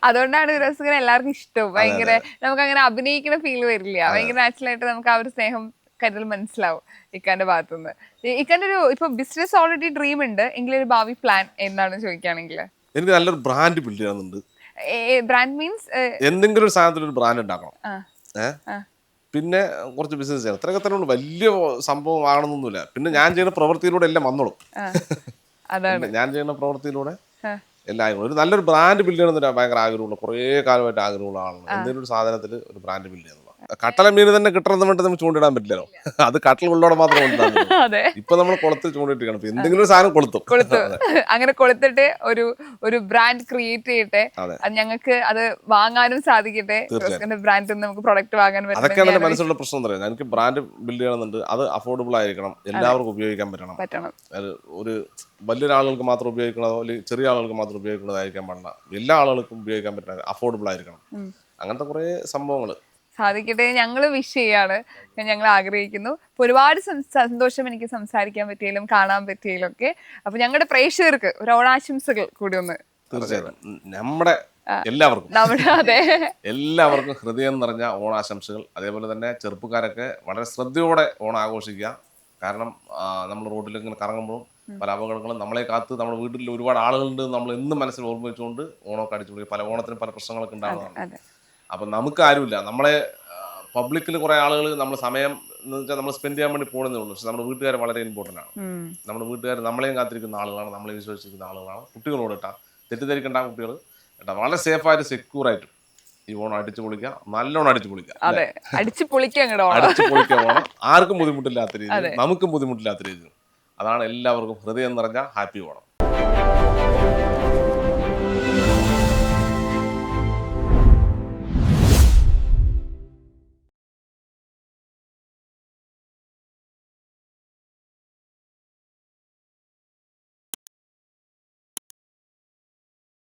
അതുകൊണ്ടാണ് രസികനെ എല്ലാവർക്കും ഇഷ്ടവും. ഭയങ്കര നമുക്ക് അങ്ങനെ അഭിനയിക്കുന്ന ഫീൽ വരില്ല. ഭയങ്കര നാച്ചുറൽ ആയിട്ട് നമുക്ക് ആ ഒരു സ്നേഹം കരുതൽ മനസ്സിലാവും ഇക്കാന്റെ ഭാഗത്തുനിന്ന്. ഇക്കാന്റെ ഒരു ഇപ്പൊ ബിസിനസ് ഓൾറെഡി ഡ്രീം ഉണ്ട് എങ്കിലും ഒരു ഭാവി പ്ലാൻ എന്താണെന്ന് ചോദിക്കുകയാണെങ്കിൽ? എനിക്ക് നല്ലൊരു ബ്രാൻഡ് ബിൽഡ് ചെയ്യണമെന്നുണ്ട്. ബ്രാൻഡ് മീൻസ് എന്തെങ്കിലും ഒരു സാധനത്തിൽ ഒരു ബ്രാൻഡ് ഉണ്ടാക്കണം. പിന്നെ കുറച്ച് ബിസിനസ് ചെയ്യണം. ഇത്രയൊക്കെ തന്നെ ഉള്ളൂ. വലിയ സംഭവം ആകണമെന്നൊന്നുമില്ല. പിന്നെ ഞാൻ ചെയ്യുന്ന പ്രവൃത്തിയിലൂടെ എല്ലാം വന്നോളും. ഞാൻ ചെയ്യുന്ന പ്രവൃത്തിയിലൂടെ എല്ലാം ഒരു നല്ലൊരു ബ്രാൻഡ് ബിൽഡ് ചെയ്യണമെന്നൊരു ഭയങ്കര ആഗ്രഹമുള്ള, കുറേ കാലമായിട്ട് ആഗ്രഹമുള്ള ആളാണ്. എന്തെങ്കിലും ഒരു സാധനത്തിൽ ഒരു ബ്രാൻഡ് ബിൽഡ് ചെയ്യുന്നത്. കട്ടല മീൻ തന്നെ കിട്ടണമെന്ന് വേണ്ടി നമുക്ക് ചൂണ്ടിടാൻ പറ്റില്ലല്ലോ. അത് കട്ടൽ ഉള്ളോടെ മാത്രം കൊണ്ടിടാൻ. ഇപ്പൊ നമ്മൾ കുളത്തിൽ ചൂണ്ടിട്ടിരിക്കണം. എന്തെങ്കിലും ഒരു സാധനം കൊളുത്തും. അങ്ങനെ കൊളുത്തിട്ട് ഒരു ബ്രാൻഡ് ക്രിയേറ്റ് ചെയ്യട്ടെ. ഞങ്ങൾക്ക് അത് വാങ്ങാനും സാധിക്കട്ടെ. ബ്രാൻഡിൽ നമുക്ക് പ്രൊഡക്റ്റ് വാങ്ങാൻ പറ്റും. അതൊക്കെയാണ് എന്റെ മനസ്സിലുള്ള പ്രശ്നം എന്ന് പറയുന്നത്. എനിക്ക് ബ്രാൻഡ് ബിൽഡ് ചെയ്യണമെന്നുണ്ട്. അത് അഫോർഡബിൾ ആയിരിക്കണം, എല്ലാവർക്കും ഉപയോഗിക്കാൻ പറ്റണം. ഒരു വലിയൊരാളുകൾക്ക് മാത്രം ഉപയോഗിക്കണതോ അല്ലെങ്കിൽ ചെറിയ ആളുകൾക്ക് മാത്രം ഉപയോഗിക്കുന്നതായിരിക്കാൻ പാടില്ല. എല്ലാ ആളുകൾക്കും ഉപയോഗിക്കാൻ പറ്റണം, അഫോർഡബിൾ ആയിരിക്കണം. അങ്ങനത്തെ കുറേ സംഭവങ്ങൾ സാധിക്കട്ടെ ഞങ്ങൾ വിഷ് ചെയ്യാണ്. ഞങ്ങൾ ആഗ്രഹിക്കുന്നു. ഒരുപാട് സന്തോഷം എനിക്ക് സംസാരിക്കാൻ പറ്റിയാലും കാണാൻ പറ്റിയാലും ഒക്കെ. അപ്പൊ ഞങ്ങളുടെ പ്രേക്ഷകർക്ക് ഒരു ഓണാശംസകൾ കൂടി ഒന്ന്. തീർച്ചയായിട്ടും നമ്മുടെ എല്ലാവർക്കും ഹൃദയം നിറഞ്ഞ ഓണാശംസകൾ. അതേപോലെ തന്നെ ചെറുപ്പക്കാരൊക്കെ വളരെ ശ്രദ്ധയോടെ ഓണം ആഘോഷിക്കുക. കാരണം നമ്മൾ റോഡിൽ ഇങ്ങനെ കറങ്ങുമ്പോഴും പല അപകടങ്ങളും നമ്മളെ കാത്ത് നമ്മുടെ വീട്ടിൽ ഒരുപാട് ആളുകളുണ്ട് നമ്മൾ എന്നും മനസ്സിൽ ഓർമ്മിച്ചുകൊണ്ട് ഓണമൊക്കെ അടിച്ചു പൊളിക്കുക. പല ഓണത്തിന് പല പ്രശ്നങ്ങളൊക്കെ ഉണ്ടാകുന്നതാണ്. അപ്പം നമുക്ക് ആരുമില്ല. നമ്മളെ പബ്ലിക്കിൽ കുറേ ആളുകൾ നമ്മൾ സമയം എന്ന് വെച്ചാൽ നമ്മൾ സ്പെൻഡ് ചെയ്യാൻ വേണ്ടി പോകുന്നതേ ഉള്ളൂ. പക്ഷെ നമ്മുടെ വീട്ടുകാർ വളരെ ഇമ്പോർട്ടൻ്റ് ആണ്. നമ്മുടെ വീട്ടുകാർ നമ്മളെയും കാത്തിരിക്കുന്ന ആളുകളാണ്, നമ്മളെ വിശ്വസിക്കുന്ന ആളുകളാണ്. കുട്ടികളോട് തെറ്റിദ്ധരിക്കേണ്ട കുട്ടികൾ വളരെ സേഫായിട്ട് സെക്യൂറായിട്ട് ഈ ഓണം അടിച്ചു പൊളിക്കുക. നല്ലോണം അടിച്ചു പൊളിക്കുക. അടിച്ചു പൊളിക്കുക ഓണം. ആർക്കും ബുദ്ധിമുട്ടില്ലാത്ത രീതിയിൽ, നമുക്കും ബുദ്ധിമുട്ടില്ലാത്ത രീതിയിൽ. അതാണ് എല്ലാവർക്കും ഹൃദയം നിറഞ്ഞ ഹാപ്പി ഓണം.